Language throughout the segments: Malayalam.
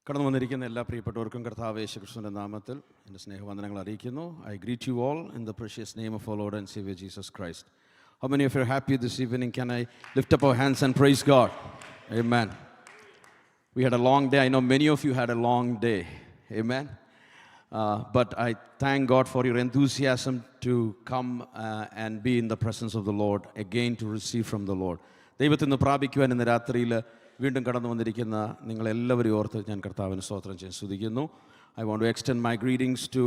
കടന്നു വന്നിരിക്കുന്ന എല്ലാ പ്രിയപ്പെട്ടവർക്കും കർത്താവ് യേശുക്രിസ്തുവിന്റെ നാമത്തിൽ എൻ്റെ സ്നേഹവന്ദനങ്ങൾ അറിയിക്കുന്നു. I greet you all in the precious name of our Lord and Savior Jesus Christ. How many of you are happy this evening? Can I lift up our hands and praise God? Amen. We had a long day. I know many of you had a long day. Amen. But I thank God for your enthusiasm to come and be in the presence of the Lord, again to receive from the Lord. ദൈവത്തിൽ നിന്ന് പ്രാപിക്കുവാൻ ഇന്ന് രാത്രിയിൽ വീണ്ടും കടന്നു വന്നിരിക്കുന്ന നിങ്ങളെല്ലാവരും ഓർത്ത് ഞാൻ കർത്താവിന് സ്തോത്രം ചെയ്യാൻ സ്തുതിക്കുന്നു. I want to extend my greetings to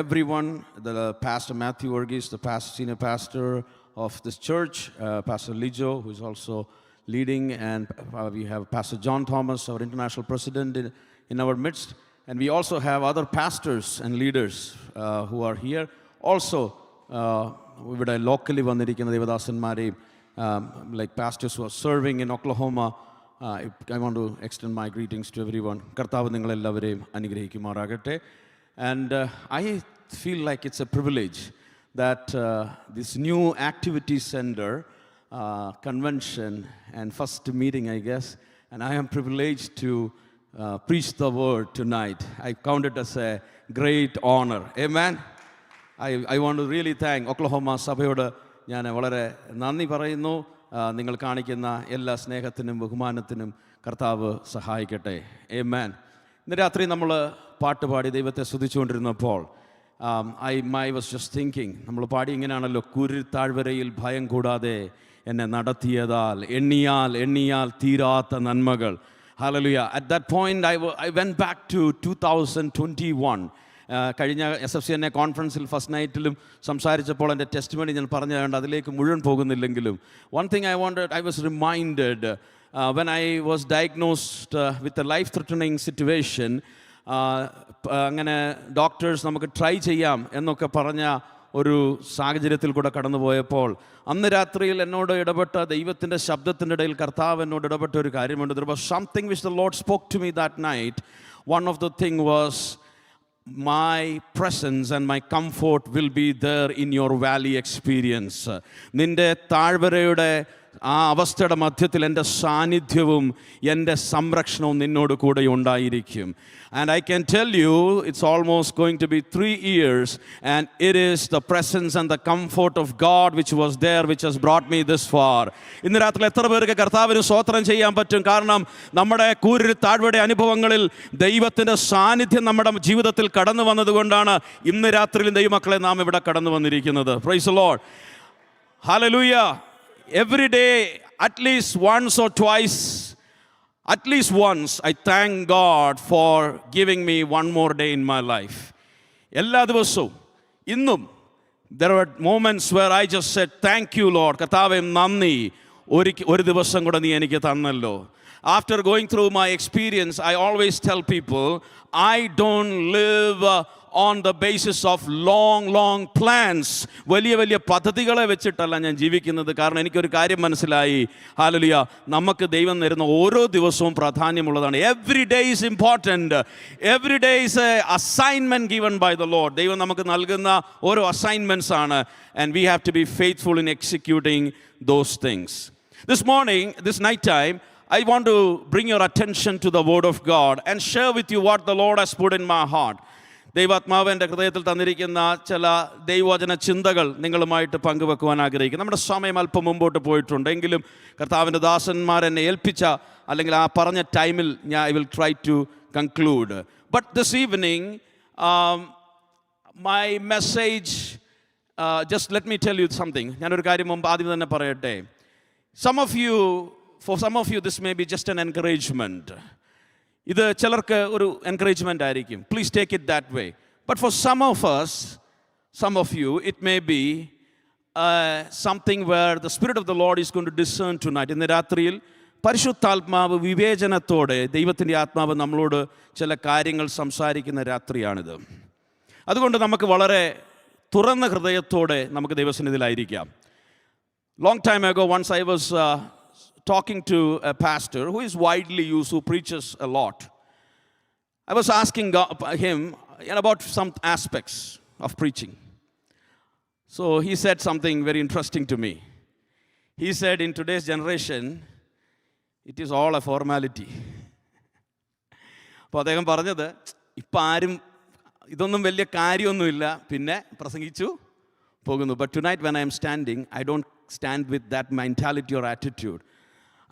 everyone, the Pastor Matthew Varghese, the senior pastor of this church, Pastor Lijo, who is also leading, and we have Pastor John Thomas, our international president in our midst, and we also have other pastors and leaders who are here. Also, ഇവിടെ locally വന്നിരിക്കുന്ന ദേവദാസന്മാരെയും like pastors who are serving in Oklahoma, I want to extend my greetings to everyone. കർത്താവ് നിങ്ങളെല്ലാവരെയും അനുഗ്രഹിക്കുമാറാകട്ടെ. And I feel like it's a privilege that this new activity center, convention and first meeting, I guess, and I am privileged to preach the word tonight. I count it as a great honor. Amen. I want to really thank Oklahoma സഭയോട് ഞാൻ വളരെ നന്ദി പറയുന്നു. നിങ്ങൾ കാണിക്കുന്ന എല്ലാ സ്നേഹത്തിനും ബഹുമാനത്തിനും കർത്താവ് സഹായിക്കട്ടെ. ആമേൻ. ഇന്ന് രാത്രി നമ്മൾ പാട്ടുപാടി ദൈവത്തെ സ്തുതിച്ചുകൊണ്ടിരുന്നപ്പോൾ I was just thinking, നമ്മൾ പാടി ഇങ്ങനെയാണല്ലോ, കുരിത്താഴ്വരയിൽ ഭയം കൂടാതെ എന്നെ നടത്തിയതാൽ എണ്ണിയാൽ തീരാത്ത നന്മകൾ. Hallelujah. At that point I went back to 2021. കഴിഞ്ഞ SFCNA കോൺഫറൻസിൽ ഫസ്റ്റ് നൈറ്റിലും സംസാരിച്ചപ്പോൾ എൻ്റെ ടെസ്റ്റിമണി ഞാൻ പറഞ്ഞതുകൊണ്ട് അതിലേക്ക് മുഴുവൻ പോകുന്നില്ലെങ്കിലും one thing I was reminded when I was diagnosed with a life-threatening situation, അങ്ങനെ ഡോക്ടേഴ്സ് നമുക്ക് ട്രൈ ചെയ്യാം എന്നൊക്കെ പറഞ്ഞ ഒരു സാഹചര്യത്തിൽ കൂടെ കടന്നുപോയപ്പോൾ അന്ന് രാത്രിയിൽ എന്നോട് ഇടപെട്ട ദൈവത്തിൻ്റെ ശബ്ദത്തിൻ്റെ ഇടയിൽ കർത്താവ് എന്നോട് ഇടപെട്ട ഒരു കാര്യമുണ്ട്. There was something which the Lord spoke to me that night. One of the thing was, my presence and my comfort will be there in your valley experience. നിന്റെ താഴ്വരയുടെ ആ അവസ്ഥയുടെ മധ്യത്തിൽ എൻ്റെ സാന്നിധ്യവും എൻ്റെ സംരക്ഷണവും നിന്നോട് കൂടെ ഉണ്ടായിരിക്കും. And I can tell you, it's almost going to be 3 years, and it is the presence and the comfort of God which was there, which has brought me this far. ഇന്ന് രാത്രി എത്ര പേർക്ക് കർത്താവിന് സ്തോത്രം ചെയ്യാൻ പറ്റും? കാരണം നമ്മുടെ കൂരിൽ താഴ്വരയുടെ അനുഭവങ്ങളിൽ ദൈവത്തിൻ്റെ സാന്നിധ്യം നമ്മുടെ ജീവിതത്തിൽ കടന്നു വന്നതുകൊണ്ടാണ് ഇന്ന് രാത്രിയിൽ ദൈവമക്കളെ നാം ഇവിടെ കടന്നു വന്നിരിക്കുന്നത്. Praise the Lord. Hallelujah. Every day, at least once, I thank God for giving me one more day in my life. എല്ലാ ദിവസവും ഇന്നും there were moments where I just said, thank you Lord. കർത്താവേ നന്ദി, ഒരു ദിവസം കൂടെ നീ എനിക്ക് തന്നല്ലോ. After going through my experience, I always tell people, I don't live on the basis of long plans. വലിയ പദ്ധതികളെ വെച്ചിട്ടല്ല ഞാൻ ജീവിക്കുന്നത്. കാരണം എനിക്കൊരു കാര്യം മനസ്സിലായി. ഹല്ലേലൂയ. നമുക്ക് ദൈവം തരുന്ന ഓരോ ദിവസവും പ്രാധാന്യമുള്ളതാണ്. Every day is important. Every day is a assignment given by the Lord. ദൈവം നമുക്ക് നൽകുന്ന ഓരോ അസൈൻമെന്റ്സ് ആണ്. And we have to be faithful in executing those things. This morning, this night time, I want to bring your attention to the word of God and share with you what the Lord has put in my heart. ദൈവാത്മാവ് എൻ്റെ ഹൃദയത്തിൽ തന്നിരിക്കുന്ന ചില ദൈവവചന ചിന്തകൾ നിങ്ങളുമായിട്ട് പങ്കുവെക്കുവാൻ ആഗ്രഹിക്കുന്നു. നമ്മുടെ സമയം അല്പം മുമ്പോട്ട് പോയിട്ടുണ്ടെങ്കിലും കർത്താവിൻ്റെ ദാസന്മാരെന്നെ ഏൽപ്പിച്ച അല്ലെങ്കിൽ ആ പറഞ്ഞ ടൈമിൽ I will try to conclude. But this evening, my message, just let me tell you something. ഞാനൊരു കാര്യം മുമ്പ് ആദ്യം തന്നെ പറയട്ടെ. For some of you, this may be just an encouragement. ഇത് ചിലർക്ക് ഒരു എൻകറേജ്മെൻ്റ് ആയിരിക്കും. Please take it that way. But for some of you, it may be something where the Spirit of the Lord is going to discern tonight. ഇന്ന് രാത്രിയിൽ പരിശുദ്ധാത്മാവ് വിവേചനത്തോടെ ദൈവത്തിൻ്റെ ആത്മാവ് നമ്മളോട് ചില കാര്യങ്ങൾ സംസാരിക്കുന്ന രാത്രിയാണിത്. അതുകൊണ്ട് നമുക്ക് വളരെ തുറന്ന ഹൃദയത്തോടെ നമുക്ക് ദൈവസന്നിധിയിലായിരിക്കാം. Long time ago, once I was talking to a pastor who is widely used, who preaches a lot. I was asking him about some aspects of preaching. So he said something very interesting to me. He said, in today's generation, it is all a formality. അപ്പോൾ അദ്ദേഹം പറഞ്ഞത്, ഇപ്പം ആരും ഇതൊന്നും വലിയ കാര്യമൊന്നുമില്ല, പിന്നെ പ്രസംഗിച്ചു പോകുന്നു. But tonight when I M standing, I don't stand with that mentality or attitude.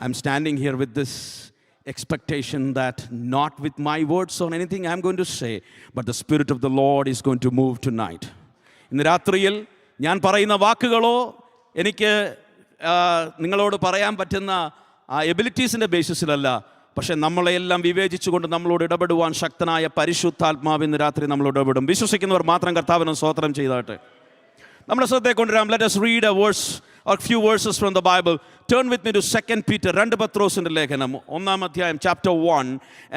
I M standing here with this expectation that not with my words or anything I'm going to say, but the Spirit of the Lord is going to move tonight. ഇന്ന് രാത്രിയിൽ ഞാൻ പറയുന്ന വാക്കുകളോ എനിക്ക് നിങ്ങളോട് പറയാൻ പറ്റുന്ന എബിലിറ്റീസിൻ്റെ ബേസിസിലല്ല, പക്ഷേ നമ്മളെല്ലാം വിവേചിച്ചുകൊണ്ട് നമ്മളോട് ഇടപെടുവാൻ ശക്തനായ പരിശുദ്ധാത്മാവ് ഇന്ന് രാത്രി നമ്മളോട് ഇടപെടും. വിശ്വസിക്കുന്നവർ മാത്രം കർത്താവിനെ സ്തോത്രം ചെയ്താട്ടെ. നമ്മുടെ ശ്രദ്ധയെ കൊണ്ടുവരാം. Let us read a verse or few verses from the Bible. Turn with me to 2 Peter, 2 പത്രോസിന്റെ ലേഖനം, 1-ാം അധ്യായം, chapter 1,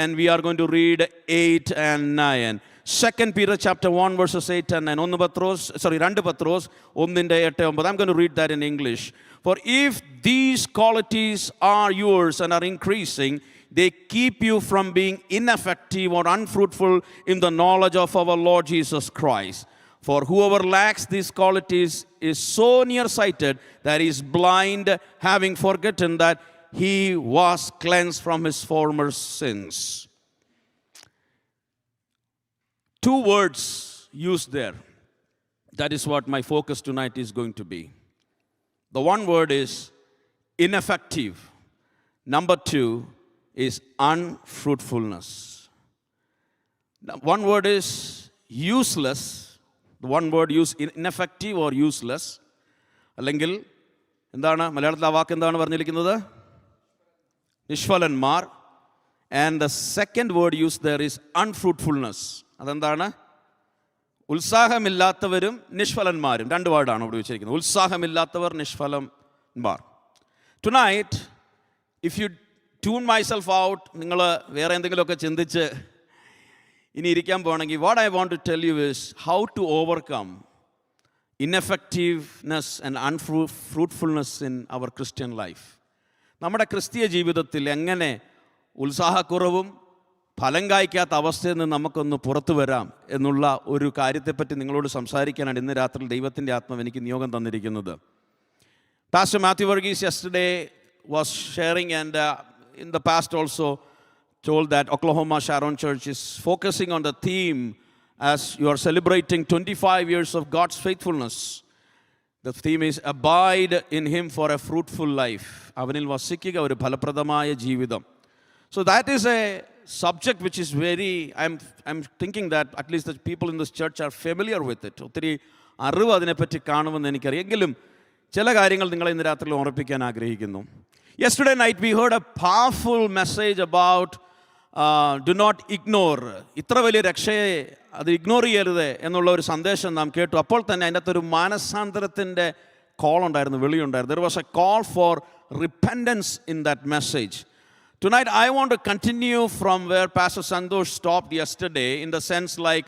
and we are going to read 8 and 9. 2 Peter chapter 1 verses 8 and 9. 2 Pathros 1:8-9. I'm going to read that in English. For if these qualities are yours and are increasing, they keep you from being ineffective or unfruitful in the knowledge of our Lord Jesus Christ. For whoever lacks these qualities is so nearsighted that he is blind, having forgotten that he was cleansed from his former sins. Two words used there. That is what my focus tonight is going to be. The one word is ineffective. Number two is unfruitfulness. One word is useless. The one word used, ineffective or useless. അല്ലെങ്കിൽ എന്താണ് മലയാളത്തിൽ ആ വാക്ക് എന്താണ് പറഞ്ഞിരിക്കുന്നത്? നിഷ്ഫലന്മാർ. And the second word use there is unfruitfulness. അതെന്താണ്? ഉത്സാഹമില്ലാത്തവരും നിഷ്ഫലന്മാരും. രണ്ട് വേർഡാണ് ഇവിടെ വെച്ചിരിക്കുന്നത്. ഉത്സാഹമില്ലാത്തവർ, നിഷ്ഫലന്മാർ. Tonight if you tune myself out, നിങ്ങൾ വേറെ എന്തെങ്കിലുമൊക്കെ ചിന്തിച്ച് ഇനി ഇരിക്കാൻ പോകണമെങ്കിൽ, what I want to tell you is how to overcome ineffectiveness and unfruitfulness in our Christian life. നമ്മുടെ ക്രിസ്തീയ ജീവിതത്തിൽ എങ്ങനെ ഉത്സാഹക്കുറവും ഫലം കായ്ക്കാത്ത അവസ്ഥയിൽ നിന്ന് നമുക്കൊന്ന് പുറത്തു വരാം എന്നുള്ള ഒരു കാര്യത്തെപ്പറ്റി നിങ്ങളോട് സംസാരിക്കാനാണ് ഇന്ന് രാത്രി ദൈവത്തിൻ്റെ ആത്മാവ് എനിക്ക് നിയോഗം തന്നിരിക്കുന്നത്. Pastor Matthew Varghese yesterday was sharing, and in the past also told that Oklahoma Sharon Church is focusing on the theme as you are celebrating 25 years of God's faithfulness. The theme is abide in him for a fruitful life. Avanil vasikkuka oru phalapradamaya jeevitham. So that is a subject which is very, I'm thinking that at least the people in this church are familiar with it. ഒത്തിരി അറിവ് അതിനെപ്പറ്റി കാണുമെന്ന് എനിക്കറിയാം. എങ്കിലും ചില കാര്യങ്ങൾ നിങ്ങളെ ഇന്ന് രാത്രിയിൽ ഓർമ്മിപ്പിക്കാൻ ആഗ്രഹിക്കുന്നു. Yesterday night we heard a powerful message about do not ignore. ഇത്ര വലിയ രക്ഷയെ അത് ഇഗ്നോർ ചെയ്യരുത് എന്നുള്ള ഒരു സന്ദേശം നാം കേട്ടു. അപ്പോൾ തന്നെ അതിൻ്റെ അകത്തൊരു മാനസാന്തരത്തിൻ്റെ കോൾ ഉണ്ടായിരുന്നു, വിളിയുണ്ടായിരുന്നു. There was a call for repentance in that message. Tonight I want to continue from where Pastor Santosh stopped yesterday, in the sense like,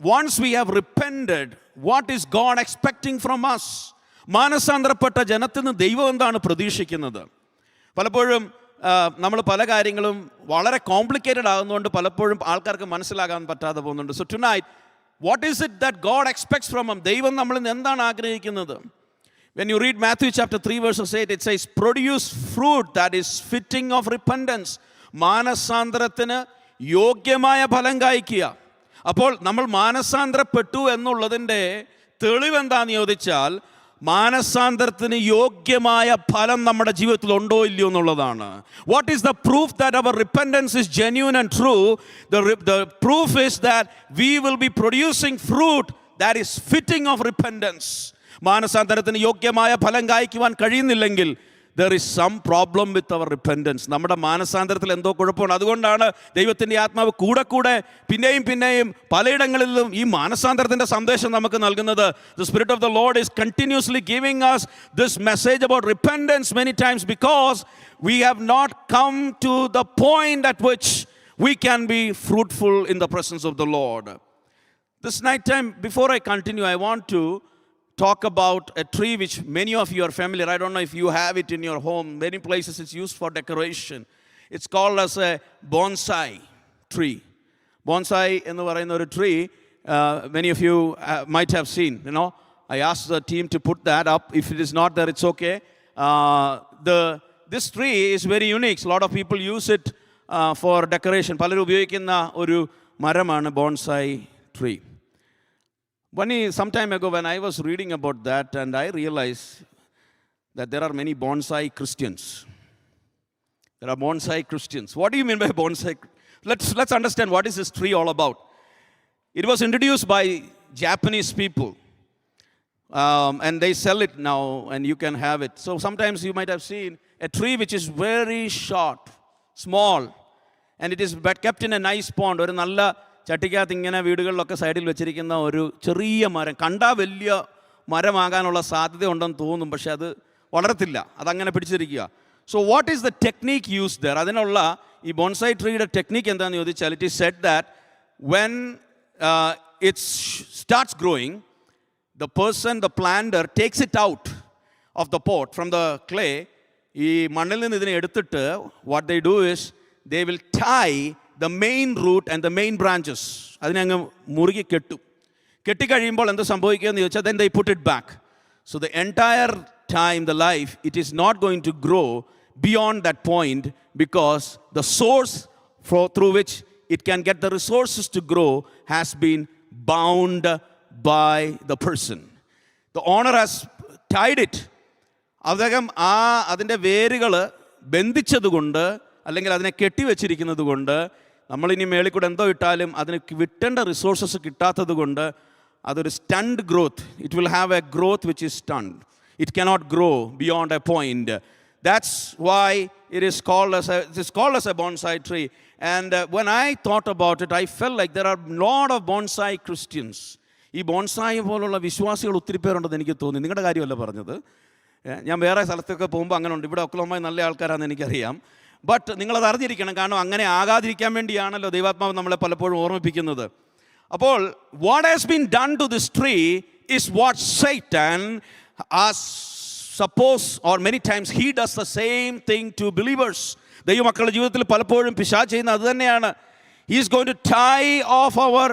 once we have repented, what is God expecting from us? മാനസാന്തരപ്പെട്ട ജനത്തിൽ നിന്ന് ദൈവം എന്താണ് പ്രതീക്ഷിക്കുന്നത്? പലപ്പോഴും നമ്മൾ പല കാര്യങ്ങളും വളരെ കോംപ്ലിക്കേറ്റഡ് ആകുന്നതുകൊണ്ട് പലപ്പോഴും ആൾക്കാർക്ക് മനസ്സിലാകാൻ പറ്റാതെ പോകുന്നുണ്ട്. So tonight, what is it that God expects from him? ദൈവം നമ്മളിൽ നിന്ന് എന്താണ് ആഗ്രഹിക്കുന്നത്? When you read Matthew chapter 3 verses 8, it says, produce fruit that is fitting of repentance. മാനസാന്തരത്തിന് യോഗ്യമായ ഫലം കായ്ക്കുക. അപ്പോൾ നമ്മൾ മാനസാന്തരപ്പെട്ടു എന്നുള്ളതിൻ്റെ തെളിവെന്താന്ന് ചോദിച്ചാൽ, മാനസാന്തരത്തിന് യോഗ്യമായ ഫലം നമ്മുടെ ജീവിതത്തിൽ ഉണ്ടോ ഇല്ലയോ എന്നുള്ളതാണ്. What is the proof that our repentance is genuine and true? The proof is that we will be producing fruit that is fitting of repentance. മാനസാന്തരത്തിന് യോഗ്യമായ ഫലം കായ്ക്കുവാൻ കഴിയുന്നില്ലെങ്കിൽ there is some problem with our repentance. നമ്മുടെ മാനസാന്തരത്തിൽ എന്തോ കുഴപ്പമാണ്. അതുകൊണ്ടാണ് ദൈവത്തിൻ്റെ ആത്മാവ് കൂടെ കൂടെ പിന്നെയും പലയിടങ്ങളിലും ഈ മാനസാന്തരത്തിൻ്റെ സന്ദേശം നമുക്ക് നൽകുന്നത്. The Spirit of the Lord is continuously giving us this message about repentance many times, because we have not come to the point at which we can be fruitful in the presence of the Lord. This night time, before I continue, I want to talk about a tree which many of you are familiar. I don't know if you have it in your home. Many places it's used for decoration. It's called as a bonsai tree. Bonsai ennu parayunna oru tree, many of you might have seen. I asked the team to put that up. If it is not there, it's okay. This tree is very unique. A lot of people use it for decoration പലരും ഉപയോഗിക്കുന്ന ഒരു മരമാണ് bonsai tree. Some time ago when I was reading about that, and I realized that there are many bonsai Christians. There are bonsai Christians. What do you mean by bonsai? Let's understand what is this tree all about. It was introduced by Japanese people, and they sell it now, and you can have it. So sometimes you might have seen a tree which is very short, small, and it is kept in a nice pond. ഒരു നല്ല ചട്ടിക്കകത്ത് ഇങ്ങനെ വീടുകളിലൊക്കെ സൈഡിൽ വെച്ചിരിക്കുന്ന ഒരു ചെറിയ മരം. കണ്ടാൽ വലിയ മരമാകാനുള്ള സാധ്യത ഉണ്ടെന്ന് തോന്നും, പക്ഷെ അത് വളരത്തില്ല, അതങ്ങനെ പിടിച്ചിരിക്കുക. So what is the technique use there? അതിനുള്ള ഈ ബോൺസായി ട്രീയുടെ ടെക്നീക്ക് എന്താണെന്ന് ചോദിച്ചാൽ, it is said that when it starts growing, the planter takes it out of the pot from the clay. ഈ മണ്ണിൽ നിന്ന് ഇതിനെ എടുത്തിട്ട് what they do is they will tie the main root and the main branches. അതിനെ അങ്ങ് മുറുകി കെട്ടിക്കഴിയുമ്പോൾ എന്ത് സംഭവിക്കുകയെന്ന് ചോദിച്ചാൽ then they put it back. So the entire time, the life, it is not going to grow beyond that point, because the source through which it can get the resources to grow has been bound by the person. The owner has tied it. അദ്ദേഹം അതിൻ്റെ വേരുകൾ ബന്ധിച്ചതുകൊണ്ട് അല്ലെങ്കിൽ അതിനെ കെട്ടിവെച്ചിരിക്കുന്നത് കൊണ്ട് നമ്മളിനി മേളിൽ കൂടെ എന്തോ ഇട്ടാലും അതിന് വിട്ടേണ്ട റിസോഴ്സസ് കിട്ടാത്തത് കൊണ്ട് അതൊരു stunt growth. It will have A growth which is stunt. It cannot grow beyond a point. That's why it is called as a bonsai tree. And when I thought about it, I felt like there are a lot of bonsai Christians. ഈ ബോൺസായി പോലുള്ള വിശ്വാസികൾ ഒത്തിരി പേരുണ്ടെന്ന് എനിക്ക് തോന്നി. നിങ്ങളുടെ കാര്യമല്ല പറഞ്ഞത്. ഞാൻ വേറെ സ്ഥലത്തൊക്കെ പോകുമ്പോൾ അങ്ങനെ ഉണ്ട്. ഇവിടെ ഒക്ലഹോമയിൽ നല്ല ആൾക്കാരാണെന്ന് എനിക്കറിയാം. ബട്ട് നിങ്ങളത് അറിഞ്ഞിരിക്കണം, കാരണം അങ്ങനെ ആകാതിരിക്കാൻ വേണ്ടിയാണല്ലോ ദൈവാത്മാവ് നമ്മളെ പലപ്പോഴും ഓർമ്മിപ്പിക്കുന്നത്. അപ്പോൾ what has been done to this tree is what Satan suppose, or many times he does the same thing to believers. ദൈവമക്കളുടെ ജീവിതത്തിൽ പലപ്പോഴും പിശാച് ചെയ്യുന്ന അത് തന്നെയാണ്. He is going to tie off our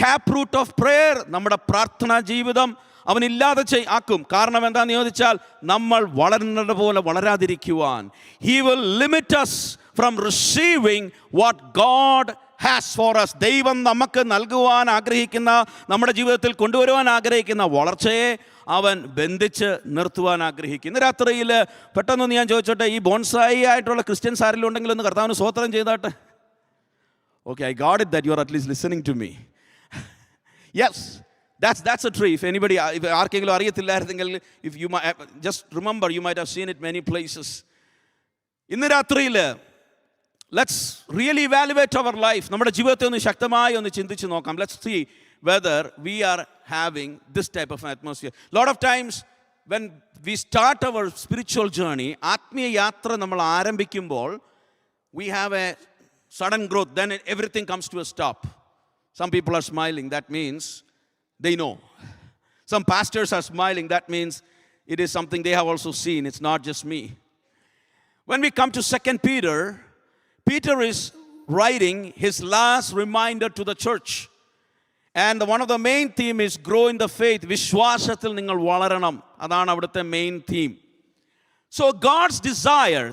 tap root of prayer. നമ്മുടെ പ്രാർത്ഥനാ ജീവിതം അവനില്ലാതെ ആക്കും. കാരണം എന്താണെന്ന് ചോദിച്ചാൽ നമ്മൾ വളരുന്നത് പോലെ വളരാതിരിക്കുവാൻ. He will limit us from receiving what God has for us. ദൈവം നമുക്ക് നൽകുവാൻ ആഗ്രഹിക്കുന്ന, നമ്മുടെ ജീവിതത്തിൽ കൊണ്ടുവരുവാൻ ആഗ്രഹിക്കുന്ന വളർച്ചയെ അവൻ ബന്ധിച്ച് നിർത്തുവാൻ ആഗ്രഹിക്കും. ഇന്ന് രാത്രിയിൽ പെട്ടെന്ന് ഞാൻ ചോദിച്ചോട്ടെ, ഈ ബോൺസായി ആയിട്ടുള്ള ക്രിസ്ത്യൻസ് ആരെങ്കിലും ഉണ്ടെങ്കിൽ ഒന്ന് കർത്താവിന് സ്തോത്രം ചെയ്താട്ടെ. Okay, I got it that you are at least listening to me. Yes, that's a tree. If anybody, ആർക്കെങ്കിലും അറിയത്തില്ലായിരുന്നെങ്കിൽ, if you just remember, you might have seen it many places. ഇന്ന് രാത്രിയിൽ let's really evaluate our life. നമ്മുടെ ജീവിതത്തെ ഒന്ന് ശക്തമായി ഒന്ന് ചിന്തിച്ച് നോക്കാം. Let's see whether we are having this type of atmosphere. Lot of times when we start our spiritual journey, ആത്മീയ യാത്ര നമ്മൾ ആരംഭിക്കുമ്പോൾ, we have a sudden growth, then everything comes to a stop. Some people are smiling, that means they know. Some pastors are smiling, that means it is something they have also seen. It's not just me. When we come to 2 Peter, Peter is writing his last reminder to the church. And one of the main theme is grow in the faith. വിശ്വാസത്തിൽ നിങ്ങൾ വളരണം. അതാണ് അവിടുത്തെ main theme. So God's desire,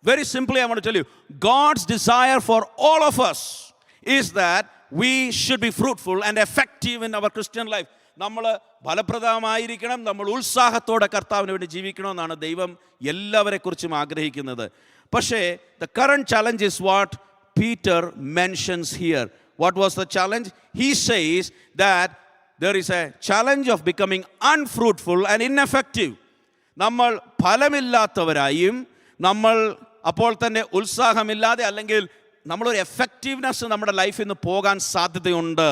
very simply I want to tell you, God's desire for all of us is that we should be fruitful and effective in our Christian life. നമ്മൾ ഫലപ്രദമായിരിക്കണം, നമ്മൾ ഉത്സാഹത്തോടെ കർത്താവിന് വേണ്ടി ജീവിക്കണമെന്നാണ് ദൈവം എല്ലാവരെക്കുറിച്ചും ആഗ്രഹിക്കുന്നത്. പക്ഷേ the current challenge is what Peter mentions here. What was the challenge? He says that there is a challenge of becoming unfruitful and ineffective. നമ്മൾ ഫലമില്ലാത്തവരായും നമ്മൾ അപ്പോൾ തന്നെ ഉത്സാഹമില്ലാതെ, അല്ലെങ്കിൽ നമ്മളൊരു എഫക്റ്റീവ്നെസ് നമ്മുടെ ലൈഫിൽ നിന്ന് പോകാൻ സാധ്യതയുണ്ട്.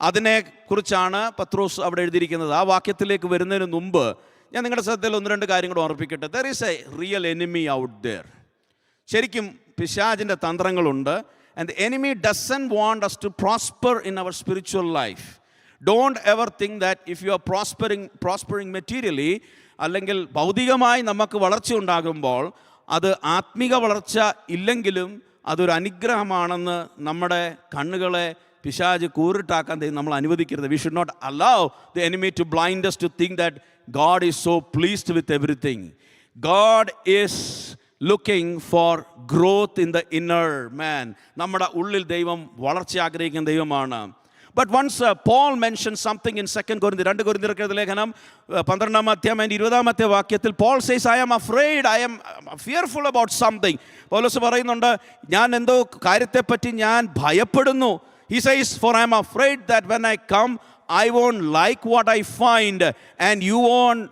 അതിനെക്കുറിച്ചാണ് പത്രോസ് അവിടെ എഴുതിയിരിക്കുന്നത്. ആ വാക്യത്തിലേക്ക് വരുന്നതിന് മുമ്പ് ഞാൻ നിങ്ങളുടെ ശ്രദ്ധയിൽ ഒന്ന് രണ്ട് കാര്യങ്ങൾ ഓർമ്മിപ്പിക്കട്ടെ. There is a real enemy out there. ശരിക്കും പിശാചിൻ്റെ തന്ത്രങ്ങളുണ്ട്. And the enemy doesn't want us to prosper in our spiritual life. Don't ever think that if you are prospering materially, അല്ലെങ്കിൽ ഭൗതികമായി നമുക്ക് വളർച്ച ഉണ്ടാകുമ്പോൾ അത് ആത്മീക വളർച്ച ഇല്ലെങ്കിലും അതൊരു അനുഗ്രഹമാണെന്ന് നമ്മുടെ കണ്ണുകളെ പിശാച് കൂറിട്ടാക്കാൻ നമ്മൾ അനുവദിക്കരുത്. We should not allow the enemy to blind us to think that God is so pleased with everything. God is looking for growth in the inner man. നമ്മുടെ ഉള്ളിൽ ദൈവം വളർച്ച ആഗ്രഹിക്കുന്ന ദൈവമാണ്. But once Paul mentioned something in 2 Corinthians, 2 കൊരിന്ത്യർക്കെഴുതിയ ലേഖനം 12-ാം അധ്യായം 20-ാമത്തെ വാക്യത്തിൽ Paul says, I am afraid, I am fearful about something. പൗലോസ് പറയുന്നുണ്ട്, ഞാൻ എന്തോ കാര്യത്തെപ്പറ്റി ഞാൻ ഭയപ്പെടുന്നു. He says, for I am afraid that when I come, I won't like what I find and you won't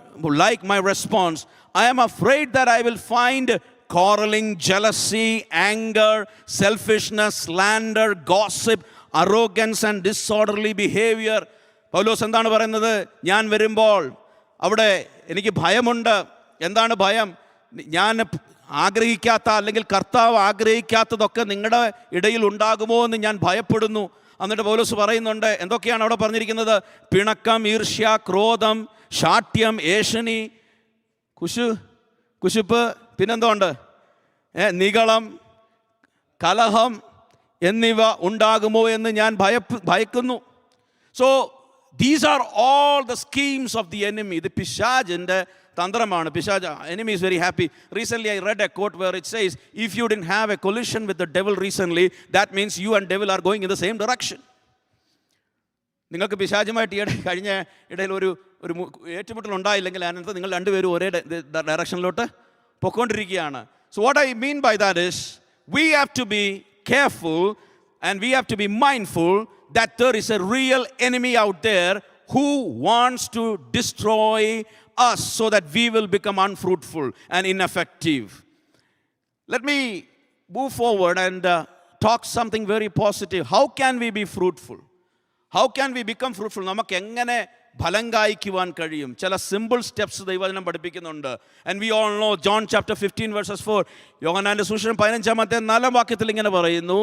like my response. I am afraid that I will find quarreling, jealousy, anger, selfishness, slander, gossip, arrogance and disorderly behavior. പൗലോസ് എന്താണ് പറയുന്നത്? ഞാൻ വരുമ്പോൾ അവിടെ എനിക്ക് ഭയമുണ്ട്. എന്താണ് ഭയം? ഞാൻ ആഗ്രഹിക്കാത്ത അല്ലെങ്കിൽ കർത്താവ് ആഗ്രഹിക്കാത്തതൊക്കെ നിങ്ങളുടെ ഇടയിൽ ഉണ്ടാകുമോ എന്ന് ഞാൻ ഭയപ്പെടുന്നു. എന്നിട്ട് പൗലോസ് പറയുന്നുണ്ട്, എന്തൊക്കെയാണ് അവിടെ പറഞ്ഞിരിക്കുന്നത്? പിണക്കം, ഈർഷ്യ, ക്രോധം, ശാഠ്യം, ഏഷണി, കുശുപ്പ്, പിന്നെന്തോണ്ട്? നിഗളം, കലഹം എന്നിവ ഉണ്ടാകുമോ എന്ന് ഞാൻ ഭയക്കുന്നു. So these are all the schemes of the enemy. ഇത് പിശാചിൻ്റെ തന്ത്രമാണ്. enemy is very happy. Recently I read a quote where it says, if you didn't have a collision with the devil recently, that means you and devil are going in the same direction. നിങ്ങൾക്ക് പിശാചുമായിട്ട് കഴിഞ്ഞ ഇടയിൽ ഒരു ഏറ്റുമുട്ടൽ ഉണ്ടായില്ലെങ്കിൽ അതിനകത്ത് നിങ്ങൾ രണ്ടുപേരും ഒരേ ഡയറക്ഷനിലോട്ട് പൊയ്ക്കൊണ്ടിരിക്കുകയാണ്. So what I mean by that is, we have to be careful and we have to be mindful that there is a real enemy out there who wants to destroy us so that we will become unfruitful and ineffective. Let me move forward and talk something very positive. How can we be fruitful? How can we become fruitful? നമുക്ക് എങ്ങനെ ഫലം കായ്ക്കുവാൻ കഴിയും? ചില സിമ്പിൾ സ്റ്റെപ്സ് ദൈവവചനം പഠിപ്പിക്കുന്നുണ്ട്. And we all know John chapter 15 verses 4. യോഹന്നാന്റെ സുവിശേഷം 15-ാമത്തെ 4-ാം വാക്യത്തിൽ ഇങ്ങനെ പറയുന്നു,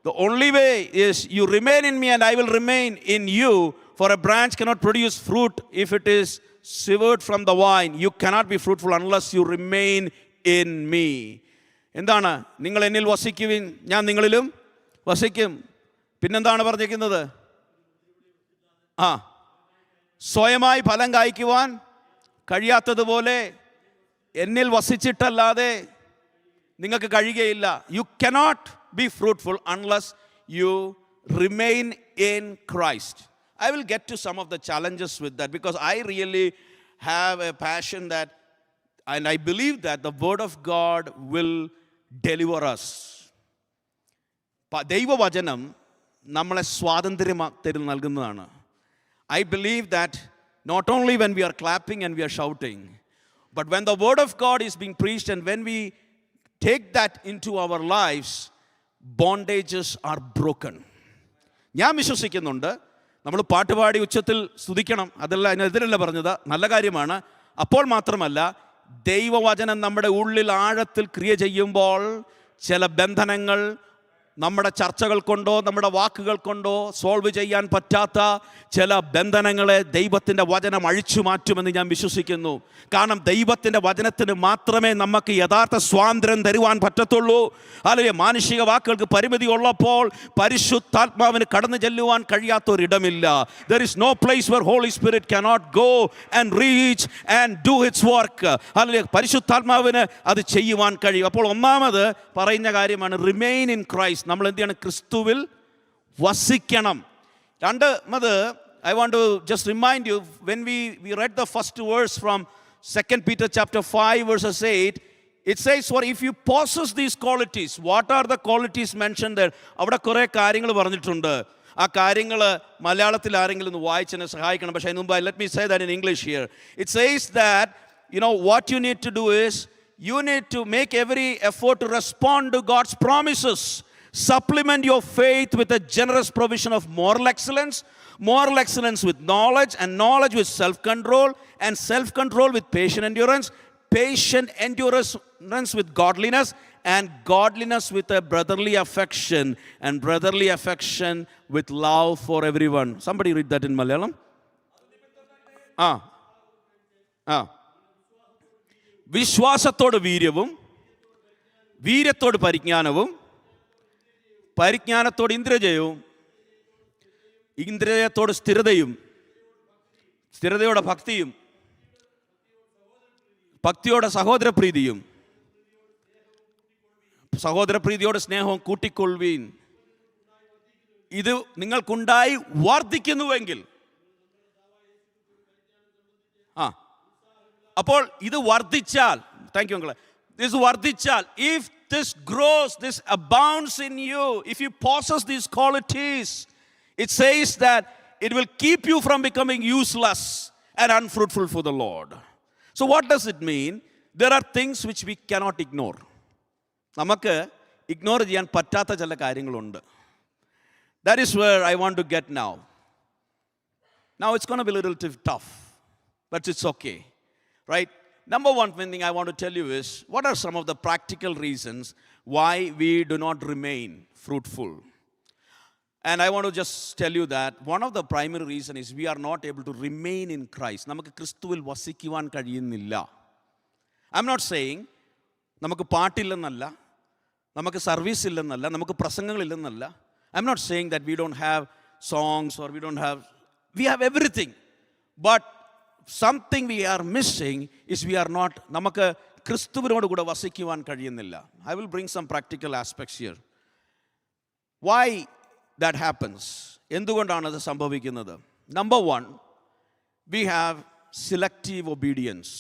the only way is you remain in me and I will remain in you, for a branch cannot produce fruit if it is severed from the vine. You cannot be fruitful unless you remain in me. എന്താണ്? നിങ്ങൾ എന്നിൽ വസിക്കുവിൻ, ഞാൻ നിങ്ങളിലും വസിക്കും. പിന്നെന്താണ് പറഞ്ഞിരിക്കുന്നത്? സ്വയമായി ഫലം കായ്ക്കുവാൻ കഴിയാത്തതുപോലെ എന്നിൽ വസിച്ചിട്ടല്ലാതെ നിങ്ങൾക്ക് കഴിയുകയില്ല. You cannot be fruitful unless you remain in Christ. I will get to some of the challenges with that because I really have a passion that, and I believe that the word of God will deliver us. ദൈവവചനം നമ്മളെ സ്വാതന്ത്ര്യം നൽകുന്നതാണ്. I believe that not only when we are clapping and we are shouting, but when the word of God is being preached and when we take that into our lives, bondages are broken. ഞാൻ വിശ്വസിക്കുന്നുണ്ട് നമ്മൾ പാട്ടുപാടി ഉച്ചത്തിൽ സ്തുതിക്കണം, അതല്ല അതിനെതിരല്ല പറഞ്ഞത്, നല്ല കാര്യമാണ്. അപ്പോൾ മാത്രമല്ല, ദൈവവചനം നമ്മുടെ ഉള്ളിൽ ആഴത്തിൽ ക്രിയ ചെയ്യുമ്പോൾ ചില ബന്ധനങ്ങൾ നമ്മുടെ ചർച്ചകൾ കൊണ്ടോ നമ്മുടെ വാക്കുകൾ കൊണ്ടോ സോൾവ് ചെയ്യാൻ പറ്റാത്ത ചില ബന്ധനങ്ങളെ ദൈവത്തിൻ്റെ വചനം അഴിച്ചു മാറ്റുമെന്ന് ഞാൻ വിശ്വസിക്കുന്നു. കാരണം ദൈവത്തിൻ്റെ വചനത്തിന് മാത്രമേ നമുക്ക് യഥാർത്ഥ സ്വാതന്ത്ര്യം തരുവാൻ പറ്റത്തുള്ളൂ. അല്ലെങ്കിൽ മാനുഷിക വാക്കുകൾക്ക് പരിമിതി ഉള്ളപ്പോൾ പരിശുദ്ധാത്മാവിന് കടന്നു ചെല്ലുവാൻ കഴിയാത്തൊരിടമില്ല. There is no place where Holy Spirit cannot go and reach and do its work. അല്ലെങ്കിൽ പരിശുദ്ധാത്മാവിന് അത് ചെയ്യുവാൻ കഴിയും. അപ്പോൾ ഒന്നാമത് പറയുന്ന കാര്യമാണ് റിമെയിൻ ഇൻ ക്രൈസ്റ്റ്. നമ്മൾ എന്ത് ചെയ്യണം? ക്രിസ്തുവിൽ വസിക്കണം. രണ്ടാമത്, I want to just remind you, when we read the first verse from 2 Peter chapter 5 verses 8, it says, for if you possess these qualities, what are the qualities mentioned there? അവിടെ കുറേ കാര്യങ്ങൾ പറഞ്ഞിട്ടുണ്ട്. ആ കാര്യങ്ങൾ മലയാളത്തിൽ ആരെങ്കിലും ഒന്ന് വായിച്ചെന്നെ സഹായിക്കണം. പക്ഷേ അതിന് മുമ്പ് let me say that in English here. It says that, what you need to do is, you need to make every effort to respond to God's promises. Supplement your faith with a generous provision of moral excellence with knowledge, and knowledge with self-control, and self-control with patient endurance with godliness, and godliness with a brotherly affection, and brotherly affection with love for everyone. Somebody read that in Malayalam. വിശ്വാസത്തോട് വീര്യവും, വീര്യത്തോട് പരിജ്ഞാനവും, പരിജ്ഞാനത്തോട് ഇന്ദ്രിയജയവും, ഇന്ദ്രിയത്തോട് സ്ഥിരതയും, സ്ഥിരതയോടെ ഭക്തിയും, ഭക്തിയോടെ സഹോദരപ്രീതിയും, സഹോദരപ്രീതിയോടെ സ്നേഹവും കൂട്ടിക്കൊള്ളുവീൻ. ഇത് നിങ്ങൾക്കുണ്ടായി വർദ്ധിക്കുന്നുവെങ്കിൽ, അപ്പോൾ ഇത് വർദ്ധിച്ചാൽ, താങ്ക് യു അങ്കിളെ, this വർദ്ധിച്ചാൽ, if this grows, this abounds in you, if you possess these qualities, it says that it will keep you from becoming useless and unfruitful for the Lord. So what does it mean? There are things which we cannot ignore. നമുക്ക് ഇഗ്നോർ ചെയ്യാൻ പറ്റാത്ത ചില കാര്യങ്ങളുണ്ട്. That is where I want to get now. Now it's going to be a little tough, but it's okay, right? Number one thing I want to tell you is, what are some of the practical reasons why we do not remain fruitful? And I want to just tell you that one of the primary reasons is we are not able to remain in Christ. നമുക്ക് ക്രിസ്തുവിൽ വസിക്കുവാൻ കഴിയുന്നില്ല. I'm not saying നമുക്ക് പാട്ടില്ലെന്നല്ല, നമുക്ക് സർവീസ് ഇല്ലെന്നല്ല, നമുക്ക് പ്രസംഗങ്ങളില്ലെന്നല്ല. I'm not saying that we don't have songs or we have everything. But something we are missing is we are not, നമുക്ക് ക്രിസ്തുവിനോട് കൂടെ വസിക്കുവാൻ കഴിയുന്നില്ല. I will bring some practical aspects here. Why that happens? എന്തുകൊണ്ടാണ് അത് സംഭവിക്കുന്നത്? Number one, we have selective obedience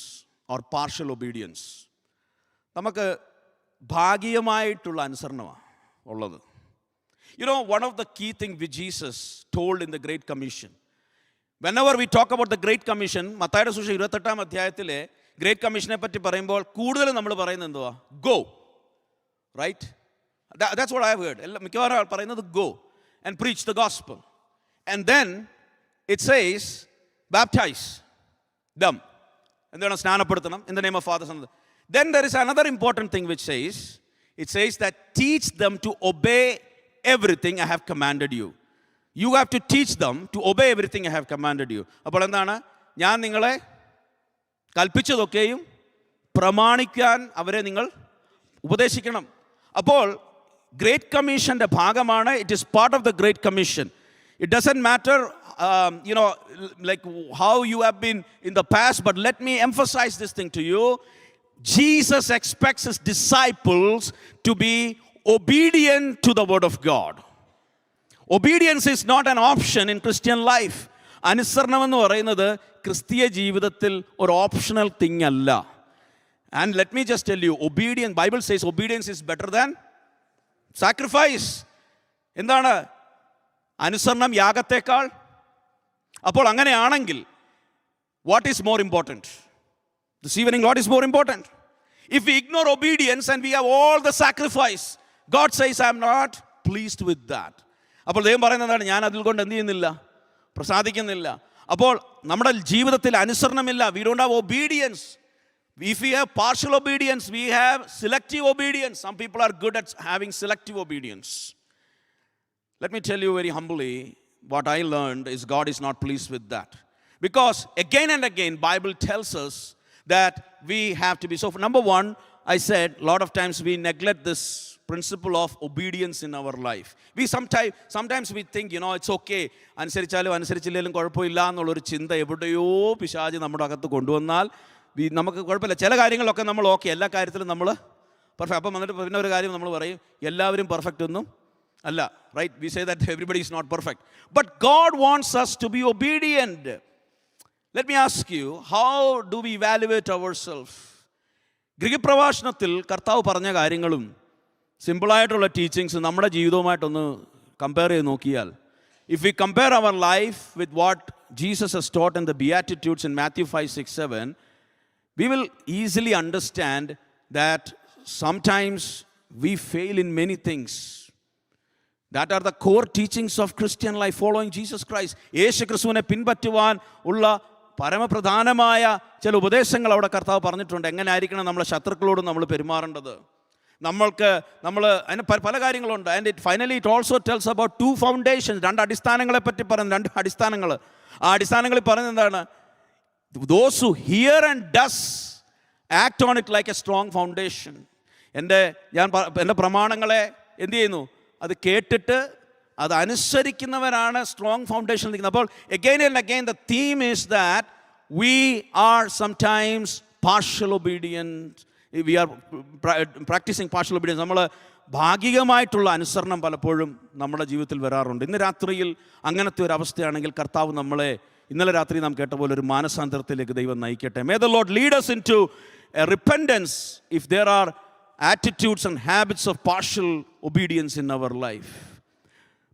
or partial obedience. നമുക്ക് ഭാഗികമായിട്ടുള്ള അനുസരണമാണ് ഉള്ളത്. You know, one of the key things which Jesus told in the Great Commission, whenever we talk about the Great Commission, മത്തായിയുടെ സുവിശേഷം 28-ാം അധ്യായത്തിലെ ഗ്രേറ്റ് കമ്മീഷനെ പറ്റി പറയുമ്പോൾ കൂടുതൽ നമ്മൾ പറയുന്നത് എന്തുവാ? Go, right? That's what I have heard. മിക്കവാറും ആൾ പറയുന്നത് go and preach the gospel. And then it says, baptize them. എന്താണ്? സ്നാനപ്പെടുത്തണം. In the name of Father, Son. Then there is another important thing which says, it says that teach them to obey everything I have commanded you. You have to teach them to obey everything I have commanded you. അപ്പോൾ എന്താണ്? ഞാൻ നിങ്ങളെ കൽപ്പിച്ചതൊക്കെയും പ്രമാണിക്കാൻ അവരെ നിങ്ങൾ ഉപദേശിക്കണം. അപ്പോൾ ഗ്രേറ്റ് കമ്മീഷൻ്റെ ഭാഗമാണ്. It is part of the great commission. It doesn't matter, like how you have been in the past, but let me emphasize this thing to you. Jesus expects his disciples to be obedient to the word of God. Obedience is not an option in Christian life. അനുസരണം എന്ന് പറയുന്നത് ക്രിസ്തീയ ജീവിതത്തിൽ ഒരു ഓപ്ഷണൽ തിങ് അല്ല. And let me just tell you, obedience, Bible says obedience is better than sacrifice. എന്താണ്? അനുസരണം യാഗത്തേക്കാൾ. അപ്പോൾ അങ്ങനെയാണെങ്കിൽ what is more important? This evening, what is more important? If we ignore obedience and we have all the sacrifice, God says, I am not pleased with that. അപ്പോൾ ദൈവം പറയുന്നതാണ്, ഞാൻ അതിൽ കൊണ്ട് എന്ത് ചെയ്യുന്നില്ല? പ്രസാദിക്കുന്നില്ല. അപ്പോൾ നമ്മുടെ ജീവിതത്തിൽ അനുസരണമില്ല. We don't have obedience. If we have partial obedience, we have selective obedience. Some people are good at having selective obedience. Let me tell you very humbly, what I learned is God is not pleased with that. Because again and again, Bible tells us that we have to be. So number one, I said, a lot of times we neglect this principle of obedience in our life. We sometimes we think, it's okay, അനുസരിച്ചാലും അനുസരിച്ചില്ലെങ്കിലും കുഴപ്പമില്ല എന്നുള്ളൊരു ചിന്ത എവിടെയോ പിശാച് നമ്മുടെ അകത്ത് കൊണ്ടുവന്നാൽ നമുക്ക് കുഴപ്പമില്ല. ചില കാര്യങ്ങളിലൊക്കെ നമ്മൾ ഓക്കെ, എല്ലാ കാര്യത്തിലും നമ്മൾ പെർഫെക്റ്റ്. അപ്പം വന്നിട്ട് പിന്നെ ഒരു കാര്യം നമ്മൾ പറയും, എല്ലാവരും പെർഫെക്റ്റ് ഒന്നും അല്ല, right? We say that everybody is not perfect. But God wants us to be obedient. Let me ask you, how do we evaluate ourselves? ഗൃഹപ്രഭാഷണത്തിൽ കർത്താവ് പറഞ്ഞ കാര്യങ്ങളും സിമ്പിളായിട്ടുള്ള ടീച്ചിങ്സ് നമ്മുടെ ജീവിതവുമായിട്ടൊന്ന് കമ്പയർ ചെയ്ത് നോക്കിയാൽ, if we compare our life with what Jesus has taught in the Beatitudes in Matthew 5, 6, 7, we will easily understand that sometimes we fail in many things. That are the core teachings of Christian life, following Jesus Christ. യേശു ക്രിസ്തുവിനെ പിൻപറ്റുവാൻ ഉള്ള പരമപ്രധാനമായ ചില ഉപദേശങ്ങൾ അവിടെ കർത്താവ് പറഞ്ഞിട്ടുണ്ട്. എങ്ങനെയായിരിക്കണം നമ്മളെ ശത്രുക്കളോട് നമ്മൾ പെരുമാറേണ്ടത്. അതിന് പല കാര്യങ്ങളുണ്ട്. And finally it also tells about 2 foundations. 2 അടിസ്ഥാനങ്ങളെ പറ്റി പറയുന്നു. 2 അടിസ്ഥാനങ്ങൾ. ആ അടിസ്ഥാനങ്ങളിൽ പറയുന്നത് എന്താണ്? Those who hear and does act on it like a strong foundation. എൻ്റെ പ്രമാണങ്ങളെ എന്ത് ചെയ്യുന്നു? അത് കേട്ടിട്ട് അത് അനുസരിക്കുന്നവരാണ് സ്ട്രോങ് ഫൗണ്ടേഷൻ നിൽക്കുന്നത്. അപ്പോൾ again and again the theme is that we are sometimes partial obedient we are practicing partial obedience. നമ്മൾ ഭാഗികമായിട്ടുള്ള അനുസരണം പലപ്പോഴും നമ്മുടെ ജീവിതത്തിൽ വരാറുണ്ട്. ഇന്ന് രാത്രിയിൽ അങ്ങനത്തെ ഒരു അവസ്ഥയാണെങ്കിൽ കർത്താവ് നമ്മളെ ഇന്നലെ രാത്രി നാം കേട്ട പോലെ ഒരു മാനസാന്തരത്തിലേക്ക് ദൈവം നയിക്കട്ടെ. May the Lord lead us into a repentance if there are attitudes and habits of partial obedience in our life.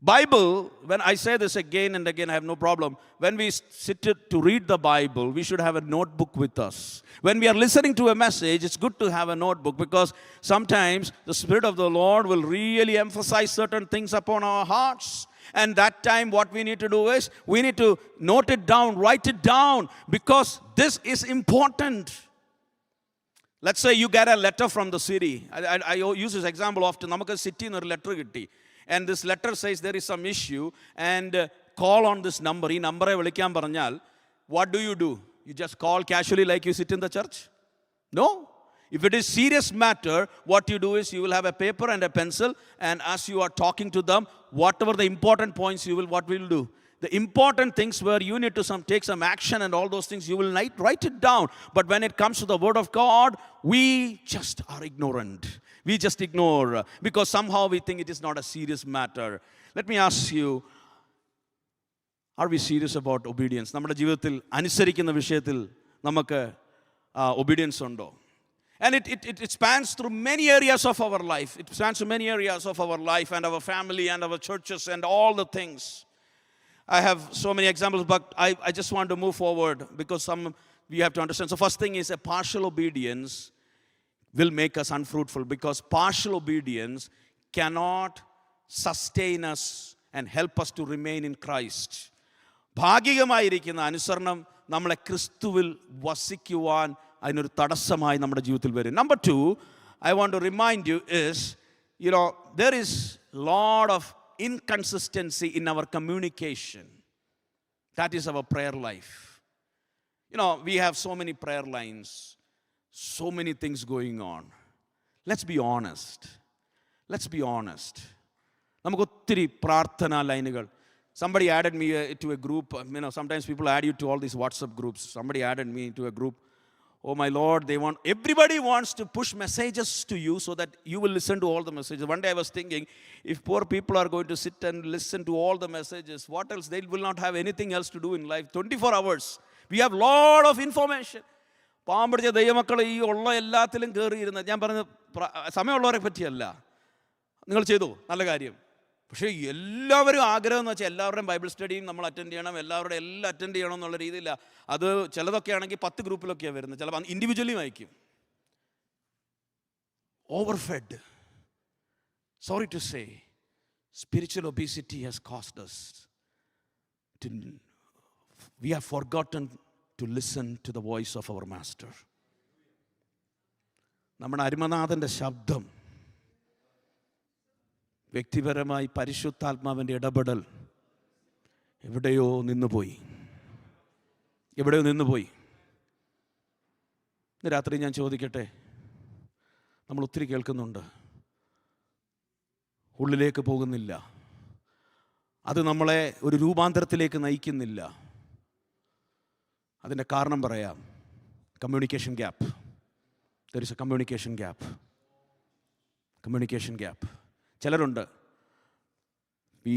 Bible, when I say this again and again, I have no problem. When we sit to read the Bible, we should have a notebook with us. When we are listening to a message, it's good to have a notebook, because sometimes the Spirit of the Lord will really emphasize certain things upon our hearts. And that time what we need to do is, we need to note it down, write it down, because this is important. Let's say you get a letter from the city. I use this example often. നമുക്ക് സിറ്റിയിൽ നിന്ന് ഒരു ലെറ്റർ കിട്ടി. And this letter says there is some issue and call on this number. ഈ നമ്പറെ വിളിക്കാൻ പറഞ്ഞാൽ what do? You just call casually like you sit in the church? No. If it is serious matter, what you do is you will have a paper and a pencil, and as you are talking to them, whatever the important points what will do? The important things where you need to take some action and all those things, you will write it down. But when it comes to the Word of God, we just are ignorant. We just ignore, because somehow we think it is not a serious matter. Let me ask you, are we serious about obedience? നമ്മുടെ ജീവിതത്തിൽ അനുസരിക്കുന്ന വിഷയത്തിൽ നമുക്ക് obedience ഉണ്ടോ? And it spans through many areas of our life. It spans through many areas of our life and our family and our churches and all the things. I have so many examples, but I just want to move forward, because we have to understand. So first thing is, a partial obedience will make us unfruitful, because partial obedience cannot sustain us and help us to remain in Christ. ഭാഗികമായിരിക്കുന്ന അനുസരണം നമ്മളെ ക്രിസ്തുവിൽ വസിക്കുവാൻ അതിനൊരു തടസ്സമായി നമ്മുടെ ജീവിതത്തിൽ വരും. Number 2, I want to remind you is, there is lot of inconsistency in our communication. That is our prayer life. We have so many prayer lines, so many things going on. Let's be honest. നമുക്ക് ഒത്തിരി പ്രാർത്ഥനാ ലൈനുകൾ. Somebody added me to a group. Sometimes people add you to all these WhatsApp groups. Somebody added me to a group. Oh my Lord, everybody wants to push messages to you so that you will listen to all the messages. One day I was thinking, if poor people are going to sit and listen to all the messages, what else? They will not have anything else to do in life. 24 hours. We have lot of information. പാമ്പടിച്ച ദൈവമക്കൾ ഈ ഉള്ള എല്ലാത്തിലും കയറിയിരുന്ന, ഞാൻ പറഞ്ഞ സമയമുള്ളവരെ പറ്റിയല്ല, നിങ്ങൾ ചെയ്തു നല്ല കാര്യം. പക്ഷേ എല്ലാവരും ആഗ്രഹം എന്ന് വെച്ചാൽ എല്ലാവരുടെയും ബൈബിൾ സ്റ്റഡിയും നമ്മൾ അറ്റൻഡ് ചെയ്യണം, എല്ലാവരുടെയും എല്ലാം അറ്റൻഡ് ചെയ്യണം എന്നുള്ള രീതിയില്ല. അത് ചിലതൊക്കെ ആണെങ്കിൽ 10 ഗ്രൂപ്പിലൊക്കെയാണ് വരുന്നത്, ചിലപ്പോൾ ഇൻഡിവിജ്വലി അയക്കും. Overfed. Sorry to say, spiritual obesity has caused us we have forgotten to listen to the voice of our master. നമ്മുടെ അരുമനാഥൻ്റെ ശബ്ദം, വ്യക്തിപരമായി പരിശുദ്ധാത്മാവിൻ്റെ ഇടപെടൽ എവിടെയോ നിന്നുപോയി. ഇന്ന് രാത്രി ഞാൻ ചോദിക്കട്ടെ, നമ്മൾ ഒത്തിരി കേൾക്കുന്നുണ്ട്, ഉള്ളിലേക്ക് പോകുന്നില്ല, അത് നമ്മളെ ഒരു രൂപാന്തരത്തിലേക്ക് നയിക്കുന്നില്ല. അതിൻ്റെ കാരണം പറയാം. Communication gap. There is a communication gap. ചിലരുണ്ട്, we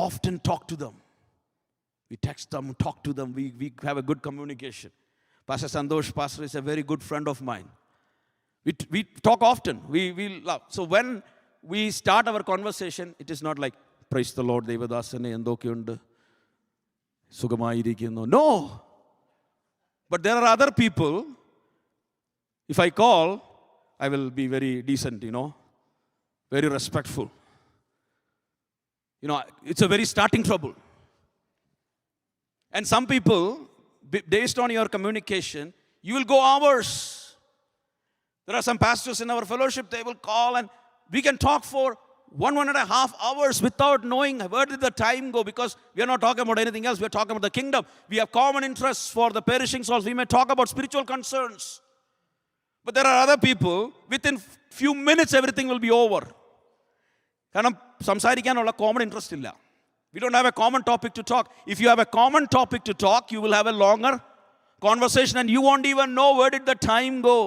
often talk to them, we text them, talk to them, we have a good communication. Pastor Santosh, pastor, is a very good friend of mine. We talk often, we love. So when we start our conversation, it is not like, praise the Lord, Devadasane endokkundu sugamayirikkunnu. No. But there are other people, if I call, I will be very decent, very respectful. It's a very starting trouble. And some people, based on your communication, you will go hours. There are some pastors in our fellowship, they will call and we can talk for 1.5 hours without knowing where did the time go, because we are not talking about anything else. We are talking about the kingdom. We have common interests for the perishing souls. We may talk about spiritual concerns. But there are other people, within few minutes everything will be over. കാരണം സംസാരിക്കാനുള്ള കോമൺ ഇൻട്രസ്റ്റ് ഇല്ല. We don't have a common topic to talk. If you have a common topic to talk, you will have a longer conversation and you won't even know where did the time go.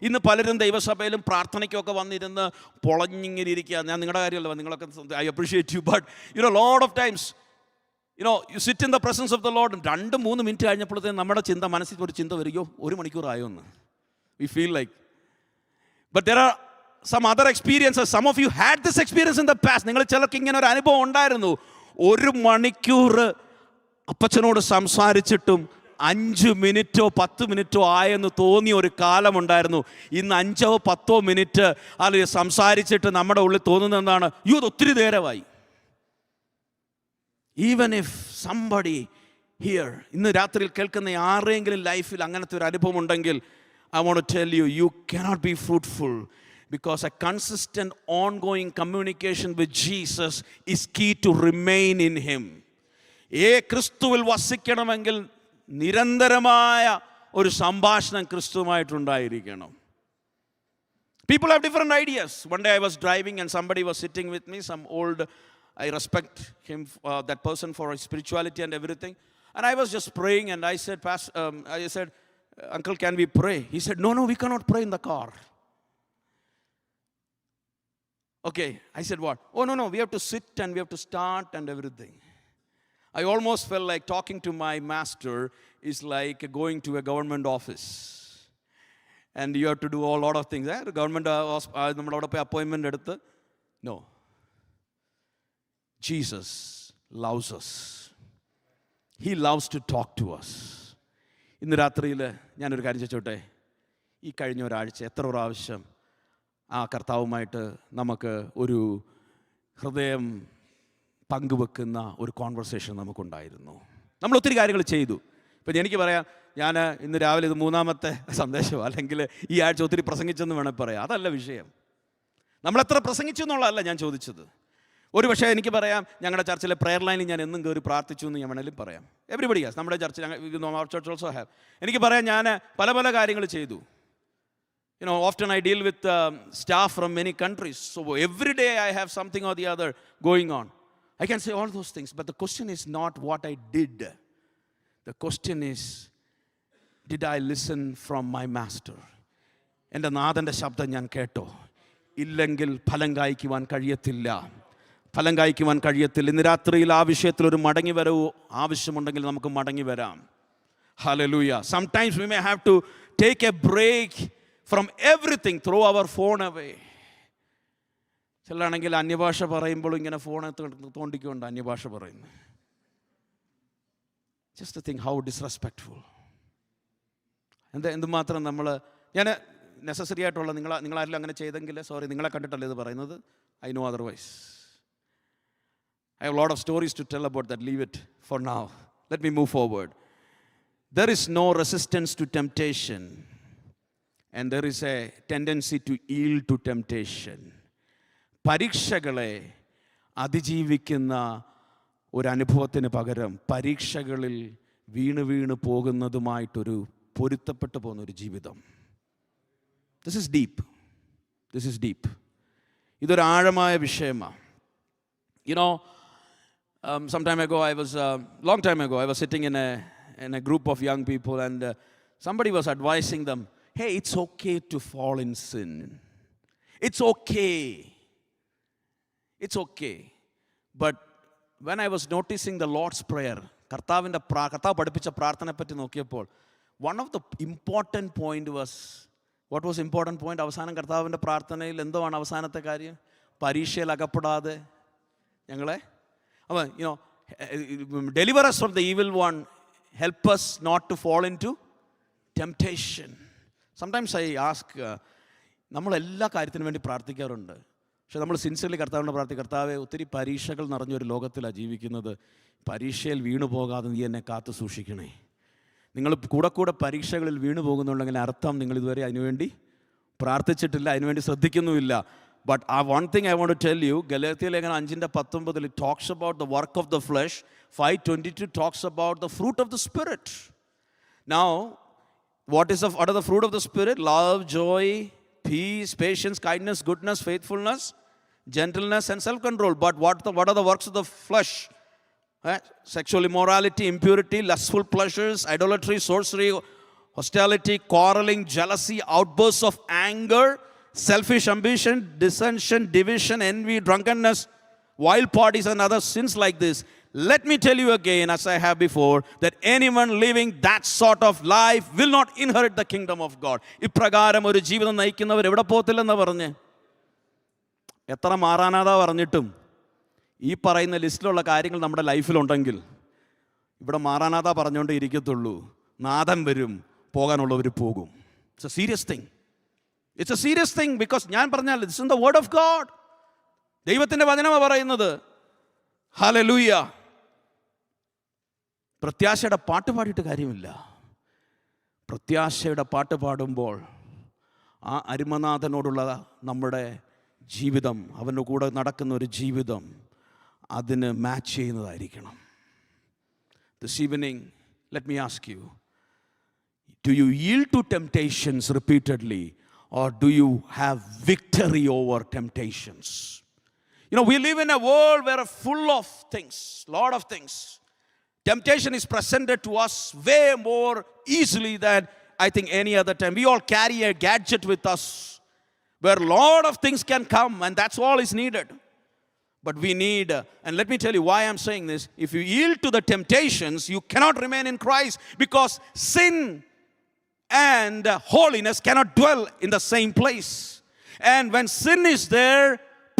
ഇന്ന് പലരും ദൈവസഭയിലും പ്രാർത്ഥനയ്ക്കൊക്കെ വന്നിരുന്ന് പൊളഞ്ഞിങ്ങനെ ഇരിക്കുക. ഞാൻ നിങ്ങളുടെ കാര്യമല്ല, നിങ്ങളൊക്കെ I appreciate you, but lot of times you sit in the presence of the Lord. 2-3 minute കഴിഞ്ഞപ്പോഴത്തേക്കും നമ്മുടെ മനസ്സിൽ ഒരു ചിന്ത വരികയോ 1 മണിക്കൂറായോ എന്ന്. We feel like, but there are some other experiences. Some of you had this experience in the past. നിങ്ങൾ ചിലർക്ക് ഇങ്ങനെ ഒരു അനുഭവം ഉണ്ടായിരുന്നു. 1 മണിക്കൂർ അപ്പച്ചനോട് സംസാരിച്ചിട്ടും 5 മിനിറ്റോ 10 മിനിറ്റോ ആയെന്ന് തോന്നിയ ഒരു കാലമുണ്ടായിരുന്നു. ഇന്ന് 5-10 മിനിറ്റ് അല്ലെങ്കിൽ സംസാരിച്ചിട്ട് നമ്മുടെ ഉള്ളിൽ തോന്നുന്നത് എന്താണ്? ഇത് ഒത്തിരി നേരമായി. ഈവൻ ഇഫ് സംബഡി ഹിയർ, ഇന്ന് രാത്രിയിൽ കേൾക്കുന്ന ആരെങ്കിലും ലൈഫിൽ അങ്ങനത്തെ ഒരു അനുഭവം ഉണ്ടെങ്കിൽ, I want to tell you, you cannot be fruitful because a consistent ongoing communication with Jesus is key to remain in him. ക്രിസ്തുവിൽ വസിക്കണമെങ്കിൽ നിരന്തരമായ ഒരു സംഭാഷണം ക്രിസ്തുവുമായിട്ടുണ്ടായിരിക്കണം. People have different ideas. One day I was driving and somebody was sitting with me, some old, I respect him, that person, for his spirituality and everything. And I was just praying and I said, I said, Uncle, can we pray? He said, no, we cannot pray in the car. Okay, I said, what? Oh, no, we have to sit and we have to start and everything. I almost felt like talking to my master is like going to a government office. And you have to do a lot of things. Government appointment eduthu. No. Jesus loves us. He loves to talk to us. ഇന്ന് രാത്രിയിൽ ഞാനൊരു കാര്യം ചോദിച്ചോട്ടെ. ഈ കഴിഞ്ഞ ഒരാഴ്ച എത്ര പ്രാവശ്യം ആ കർത്താവുമായിട്ട് നമുക്ക് ഒരു ഹൃദയം പങ്കുവെക്കുന്ന ഒരു കോൺവെർസേഷൻ നമുക്കുണ്ടായിരുന്നു? നമ്മൾ ഒത്തിരി കാര്യങ്ങൾ ചെയ്തു. ഇപ്പം എനിക്ക് പറയാം, ഞാൻ ഇന്ന് രാവിലെ ഇത് 3-ാമത്തെ സന്ദേശം, അല്ലെങ്കിൽ ഈ ആഴ്ച ഒത്തിരി പ്രസംഗിച്ചെന്ന് വേണമെങ്കിൽ പറയാം. അതല്ല വിഷയം. നമ്മളെത്ര പ്രസംഗിച്ചു എന്നുള്ളതല്ല ഞാൻ ചോദിച്ചത്. ഒരു പക്ഷേ എനിക്ക് പറയാം, ഞങ്ങളുടെ ചർച്ചിലെ പ്രെയർ ലൈനിൽ ഞാൻ എന്നും കയറി പ്രാർത്ഥിച്ചു എന്ന് ഞാൻ വേണമെങ്കിലും പറയാം. Everybody has. നമ്മുടെ ചർച്ചിൽ, അവർ ചർച്ച് ഓൾസോ ഹാവ്. എനിക്ക് പറയാം, ഞാൻ പല കാര്യങ്ങൾ ചെയ്തു. Often I deal with staff from many countries. So every day I have something or the other going on. I can say all those things, but the question is not what I did. The question is, did I listen from my master? എൻ്റെ നാഥൻ്റെ ശബ്ദം ഞാൻ കേട്ടോ? ഇല്ലെങ്കിൽ ഫലം കായ്ക്കുവാൻ കഴിയത്തില്ല. ഇന്ന് രാത്രിയിൽ ആ വിഷയത്തിൽ ഒരു മടങ്ങി വരവ് ആവശ്യമുണ്ടെങ്കിൽ നമുക്ക് മടങ്ങി വരാം. Hallelujah. Sometimes we may have to take a break from everything, throw our phone away. ചിലരാണെങ്കിൽ അന്യഭാഷ പറയുമ്പോൾ ഇങ്ങനെ ഫോണ് തോണ്ടിക്കൊണ്ട് അന്യഭാഷ പറയുന്നു. Just to think how disrespectful. എന്തുമാത്രം ഞാൻ നെസസറി ആയിട്ടുള്ള നിങ്ങളാരെങ്കിലും അങ്ങനെ ചെയ്തെങ്കിൽ സോറി, നിങ്ങളെ കണ്ടിട്ടല്ലേ ഇത് പറയുന്നത്. I know otherwise. I have a lot of stories to tell about that. Leave it for now. Let me move forward. There is no resistance to temptation, and there is a tendency to yield to temptation. പരീക്ഷകളെ അതിജീവിക്കുന്ന ഒരു അനുഭവത്തിന് പകരം പരീക്ഷകളിൽ വീണ് പോകുന്നതുമായിട്ടൊരു പൊരുത്തപ്പെട്ടു പോകുന്ന ഒരു ജീവിതം. This is deep. ഇതൊരു ആഴമായ വിഷയമാണ്. Some time ago, long time ago, I was sitting in a group of young people, and somebody was advising them, hey, it's okay to fall in sin. It's okay. But when I was noticing the Lord's Prayer, കർത്താവ് പഠിപ്പിച്ച പ്രാർത്ഥനയെ പറ്റി നോക്കിയപ്പോൾ, one of the important point was, what was important point? അവസാനം കർത്താവിൻ്റെ പ്രാർത്ഥനയിൽ എന്തോ ആണ് അവസാനത്തെ കാര്യം? പരീക്ഷയിൽ അകപ്പെടാതെ ഞങ്ങളെ deliver us from the evil one, help us not to fall into temptation. Sometimes I ask, നമ്മൾ എല്ലാ കാര്യത്തിനും വേണ്ടി പ്രാർത്ഥിക്കാറുണ്ട്. പക്ഷെ നമ്മൾ സിൻസിയർലി കർത്താവിനോട് കർത്താവെ, ഒത്തിരി പരീക്ഷകൾ നിറഞ്ഞൊരു ലോകത്തിലാണ് ജീവിക്കുന്നത്. പരീക്ഷയിൽ വീണു പോകാതെ നീ എന്നെ കാത്തു സൂക്ഷിക്കണേ. നിങ്ങൾ കൂടെ പരീക്ഷകളിൽ വീണു പോകുന്നുണ്ടെങ്കിൽ അർത്ഥം നിങ്ങൾ ഇതുവരെ അതിനുവേണ്ടി പ്രാർത്ഥിച്ചിട്ടില്ല, അതിനുവേണ്ടി ശ്രദ്ധിക്കുന്നുമില്ല. But one thing I want to tell you, Galatia ലേഖനം 5:19, it talks about the work of the flesh. 5:22 talks about the fruit of the Spirit. Now, what are the fruit of the Spirit? Love, joy, peace, patience, kindness, goodness, faithfulness, gentleness, and self-control. But what are the works of the flesh? Sexual immorality, impurity, lustful pleasures, idolatry, sorcery, hostility, quarreling, jealousy, outbursts of anger, selfish ambition, dissension, division, envy, drunkenness, wild parties, and other sins like this. Let me tell you again, as I have before, that anyone living that sort of life will not inherit the kingdom of God. ഇപ്രകാരം ഒരു ജീവിതം നയിക്കുന്നവർ എവിടെ പോകത്തില്ലെന്നാ പറഞ്ഞ്? എത്ര മാറാനാതാ പറഞ്ഞിട്ടും ഈ പറയുന്ന ലിസ്റ്റിലുള്ള കാര്യങ്ങൾ നമ്മുടെ ലൈഫിലുണ്ടെങ്കിൽ ഇവിടെ മാറാനാതാ പറഞ്ഞുകൊണ്ടേ ഇരിക്കത്തുള്ളൂ. നാഥൻ വരും, പോകാനുള്ളവർ പോകും. It's A serious thing. It's A serious thing because ഞാൻ പറഞ്ഞാൽ this is the word of God. ദൈവത്തിൻ്റെ വചനമാണ് പറയുന്നത്. ഹല്ലേലൂയ. പ്രത്യാശയുടെ പാട്ട് പാടിയിട്ട് കാര്യമില്ല. പ്രത്യാശയുടെ പാട്ട് പാടുമ്പോൾ ആ അരുമനാഥനോടുള്ള നമ്മുടെ ജീവിതം, അവൻ്റെ കൂടെ നടക്കുന്ന ഒരു ജീവിതം അതിന് മാച്ച് ചെയ്യുന്നതായിരിക്കണം. This evening let me ask you, do you yield to temptations repeatedly or do you have victory over temptations? You know, we live in a world where full of things, lot of things. Temptation is presented to us way more easily than I think any other time. We all carry a gadget with us where a lot of things can come, and that's all is needed. But we need, and let me tell you why I'm saying this, if you yield to the temptations, you cannot remain in Christ, because sin and holiness cannot dwell in the same place. And when sin is there,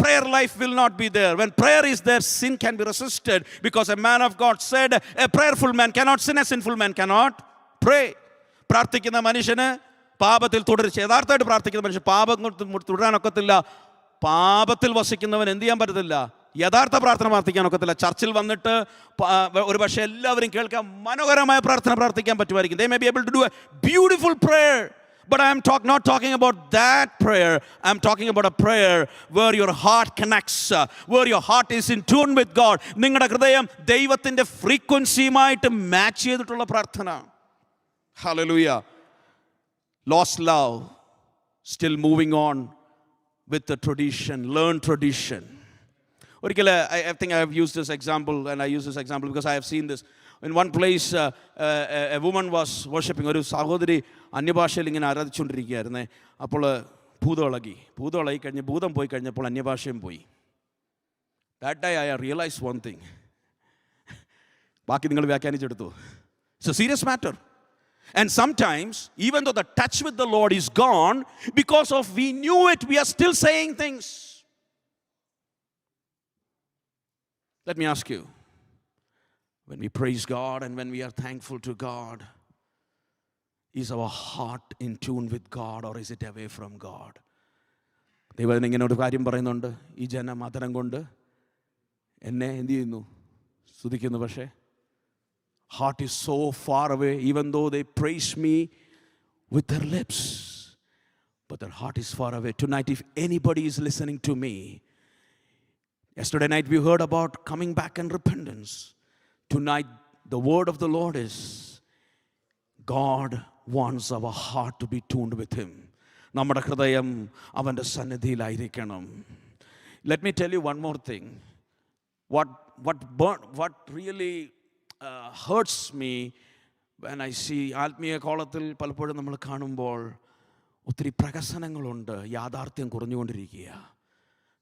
prayer life will not be there. When prayer is there, sin can be resisted, because a man of God said, a prayerful man cannot sin, a sinful man cannot pray. പ്രാർത്ഥിക്കുന്ന മനുഷ്യന് പാപത്തിൽ തുടരുക, യഥാർത്ഥമായിട്ട് പ്രാർത്ഥിക്കുന്ന മനുഷ്യൻ പാപം തുടരാനൊക്കത്തില്ല. പാപത്തിൽ വസിക്കുന്നവൻ എന്ത് ചെയ്യാൻ പറ്റത്തില്ല? യഥാർത്ഥ പ്രാർത്ഥന പ്രാർത്ഥിക്കാനൊക്കത്തില്ല. ചർച്ചിൽ വന്നിട്ട് ഒരു പക്ഷേ എല്ലാവരും കേൾക്കാൻ മനോഹരമായ പ്രാർത്ഥന പ്രാർത്ഥിക്കാൻ പറ്റുമായിരിക്കും. They may be able to do a beautiful prayer. But I am not talking about that prayer. I am talking about a prayer where your heart connects, where your heart is in tune with God. നിങ്ങളുടെ ഹൃദയം ദൈവത്തിൻ്റെ ഫ്രീക്വൻസിയുമായിട്ട് മാച്ച് ചെയ്തിട്ടുള്ള പ്രാർത്ഥന. Hallelujah. Lost love, still moving on with the tradition, learn tradition. ഒരിക്കൽ I think I have used this example, and I use this example because I have seen this. In one place, a woman was worshipping. ഒരു സഹോദരി അന്യഭാഷയിൽ ഇങ്ങനെ ആരാധിച്ചുകൊണ്ടിരിക്കുകയായിരുന്നേ. അപ്പോൾ ഭൂതം ഇളകി കഴിഞ്ഞ് ഭൂതം പോയി കഴിഞ്ഞപ്പോൾ അന്യഭാഷയും പോയി. That day I realized one thing. ബാക്കി നിങ്ങൾ വ്യാഖ്യാനിച്ചെടുത്തു. It's a serious matter. And sometimes, even though the touch with the Lord is gone, because of we knew it, we are still saying things. Let me ask you, when we praise God and when we are thankful to God, is our heart in tune with God or is it away from God? ദൈവം ഇങ്ങനെ ഒരു കാര്യം പറയുന്നുണ്ട്. ഈ ജനം അതരം കൊണ്ട് എന്നെ എന്ത് ചെയ്യുന്നു? സ്തുതിക്കുന്നു. പക്ഷേ heart is so far away, even though they praise me with their lips, but their heart is far away. Tonight, if anybody is listening to me, yesterday night we heard about coming back and repentance. Tonight, the word of the Lord is, God wants our heart to be tuned with Him. നമ്മുടെ ഹൃദയം അവൻ്റെ സന്നിധിയിലായിരിക്കണം. Let me tell you one more thing. What really hurts me when I see ആത്മീയ കോളത്തിൽ പലപ്പോഴും നമ്മൾ കാണുമ്പോൾ ഒത്തിരി പ്രഹസനങ്ങളുണ്ട്. യാഥാർത്ഥ്യം കുറഞ്ഞുകൊണ്ടിരിക്കുക.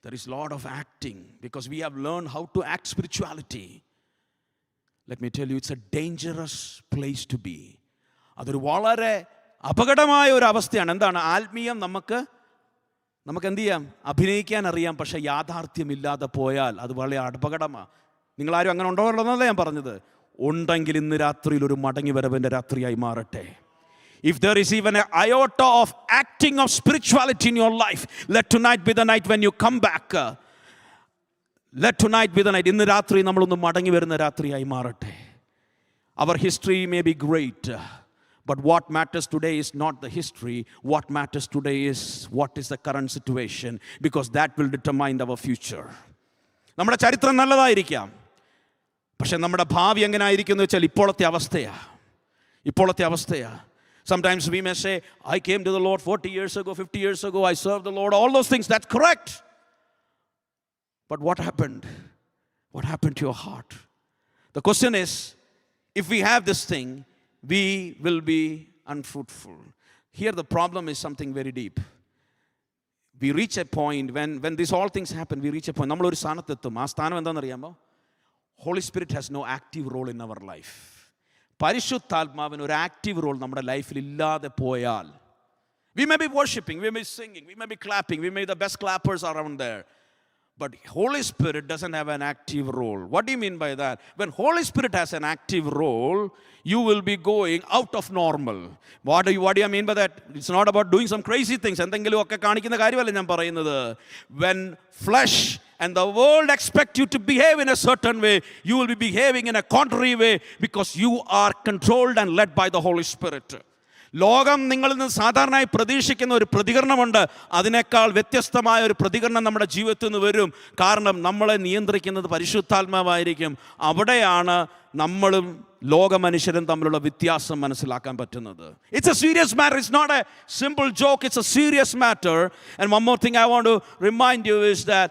There is a lot of acting because we have learned how to act spirituality. Let me tell you, it's a dangerous place to be. അതൊരു വളരെ അപകടമായ ഒരു അവസ്ഥയാണ്. എന്താണ്? ആത്മീയം നമുക്ക് എന്ത് ചെയ്യാം? അഭിനയിക്കാൻ അറിയാം, പക്ഷേ യാഥാർത്ഥ്യമില്ലാതെ പോയാൽ അത് വളരെ അപകടമാണ്. നിങ്ങളാരും അങ്ങനെ ഉണ്ടോ എന്നല്ല ഞാൻ പറഞ്ഞത്. ഉണ്ടെങ്കിൽ ഇന്ന് രാത്രിയിൽ ഒരു മടങ്ങി വരവിൻ്റെ രാത്രിയായി മാറട്ടെ. If there is even an iota of acting of spirituality in your life, let tonight be the night when you come back. Let tonight be the night. ഇന്ന് രാത്രി നമ്മളൊന്ന് മടങ്ങി വരുന്ന രാത്രിയായി മാറട്ടെ. Our history may be great, but what matters today is not the history. What matters today is what is the current situation, because that will determine our future. നമ്മുടെ ചരിത്രം നല്ലതായിരിക്കാം, പക്ഷെ നമ്മുടെ ഭാവി എങ്ങനെ ആയിരിക്കും എന്ന് വെച്ചാൽ ഇപ്പോഴത്തെ അവസ്ഥയാ. Sometimes we may say, I came to the Lord 40 years ago, 50 years ago, I served the Lord, all those things. That's correct. But what happened? What happened to your heart? The question is, if we have this thing, we will be unfruitful. Here the problem is something very deep. We reach a point when these all things happen, we reach a point. നമ്മളൊരു സ്ഥാനത്തെത്തും. ആ സ്ഥാനം എന്താണെന്നറിയാമോ? Holy Spirit has no active role in our life. പരിശുദ്ധാത്മാവിന് ഒരു ആക്റ്റീവ് റോൾ നമ്മുടെ ലൈഫിൽ ഇല്ലാതെ പോയാൽ, we may be worshiping, we may be singing, we may be clapping, we may be the best clappers around there, but Holy Spirit doesn't have an active role. What do you mean by that? When Holy Spirit has an active role, you will be going out of normal. What do you mean by that? It's not about doing some crazy things. എന്തെങ്കിലും ഒക്കെ കാണിക്കുന്ന കാര്യമല്ല ഞാൻ പറയുന്നത്. When flesh and the world expect you to behave in a certain way, you will be behaving in a contrary way because you are controlled and led by the Holy Spirit. ലോകം നിങ്ങളിൽ നിന്ന് സാധാരണയായി പ്രതീക്ഷിക്കുന്ന ഒരു പ്രതികരണമുണ്ട്. അതിനേക്കാൾ വ്യത്യസ്തമായ ഒരു പ്രതികരണം നമ്മുടെ ജീവിതത്തിൽ നിന്ന് വരും. കാരണം നമ്മളെ നിയന്ത്രിക്കുന്നത് പരിശുദ്ധാത്മാവായിരിക്കും. അവിടെയാണ് നമ്മളും ലോകമനുഷ്യരും തമ്മിലുള്ള വ്യത്യാസം മനസ്സിലാക്കാൻ പറ്റുന്നത്. It's a serious matter. It's not a simple joke. It's a serious matter. And one more thing I want to remind you is that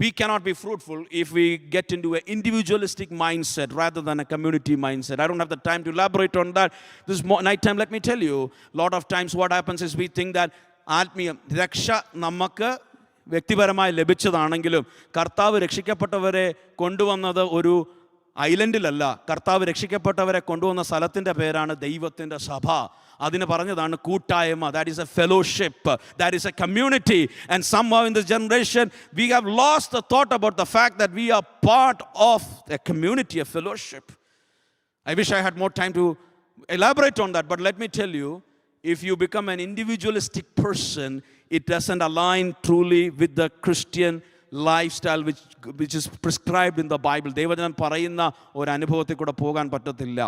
we cannot be fruitful if we get into an individualistic mindset rather than a community mindset. I don't have the time to elaborate on that. This night time, let me tell you, a lot of times what happens is we think that ആത്മീയം രക്ഷ നമുക്ക് വ്യക്തിപരമായി ലഭിച്ചതാണെങ്കിലും കർത്താവ് രക്ഷിക്കപ്പെട്ടവരെ കൊണ്ടുവന്നത് ഒരു ഐലൻഡിലല്ല. കർത്താവ് രക്ഷിക്കപ്പെട്ടവരെ കൊണ്ടുവന്ന സ്ഥലത്തിൻ്റെ പേരാണ് ദൈവത്തിൻ്റെ സഭ. അതിന് പറഞ്ഞതാണ് കൂട്ടായ്മ. That is a fellowship. That is a community. And somehow in this generation we have lost the thought about the fact that we are part of a community, a fellowship. I wish I had more time to elaborate on that, but let me tell you, if you become an individualistic person, it doesn't align truly with the Christian lifestyle which is prescribed in the Bible. ദൈവജനം പറയുന്ന ഒരു അനുഭവത്തിൽ കൂടെ പോകാൻ പറ്റത്തില്ല.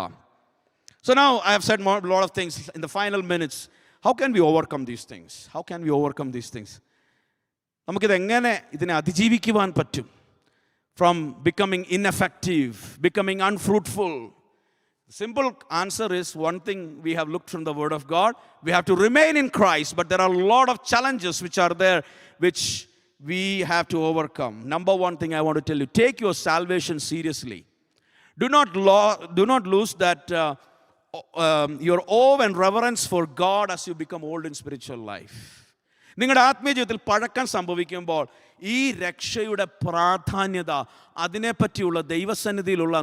So now I have said a lot of things. In the final minutes, how can we overcome these things? How can we overcome these things? നമുക്കിത് എങ്ങനെ ഇതിനെ അതിജീവിക്കുവാൻ പറ്റും? From becoming ineffective, becoming unfruitful. The simple answer is one thing we have looked from the Word of God. We have to remain in Christ, but there are a lot of challenges which are there which we have to overcome. Number one thing I want to tell you, take your salvation seriously. Do not lose that your awe and reverence for God as you become old in spiritual life. നിങ്ങളുടെ ആത്മീയ ജീവിതത്തിൽ പഴക്കം സംഭവിക്കുമ്പോൾ ഈ രക്ഷയുടെ പ്രാധാന്യത, അതിനെപ്പറ്റിയുള്ള ദൈവസന്നിധിയിലുള്ള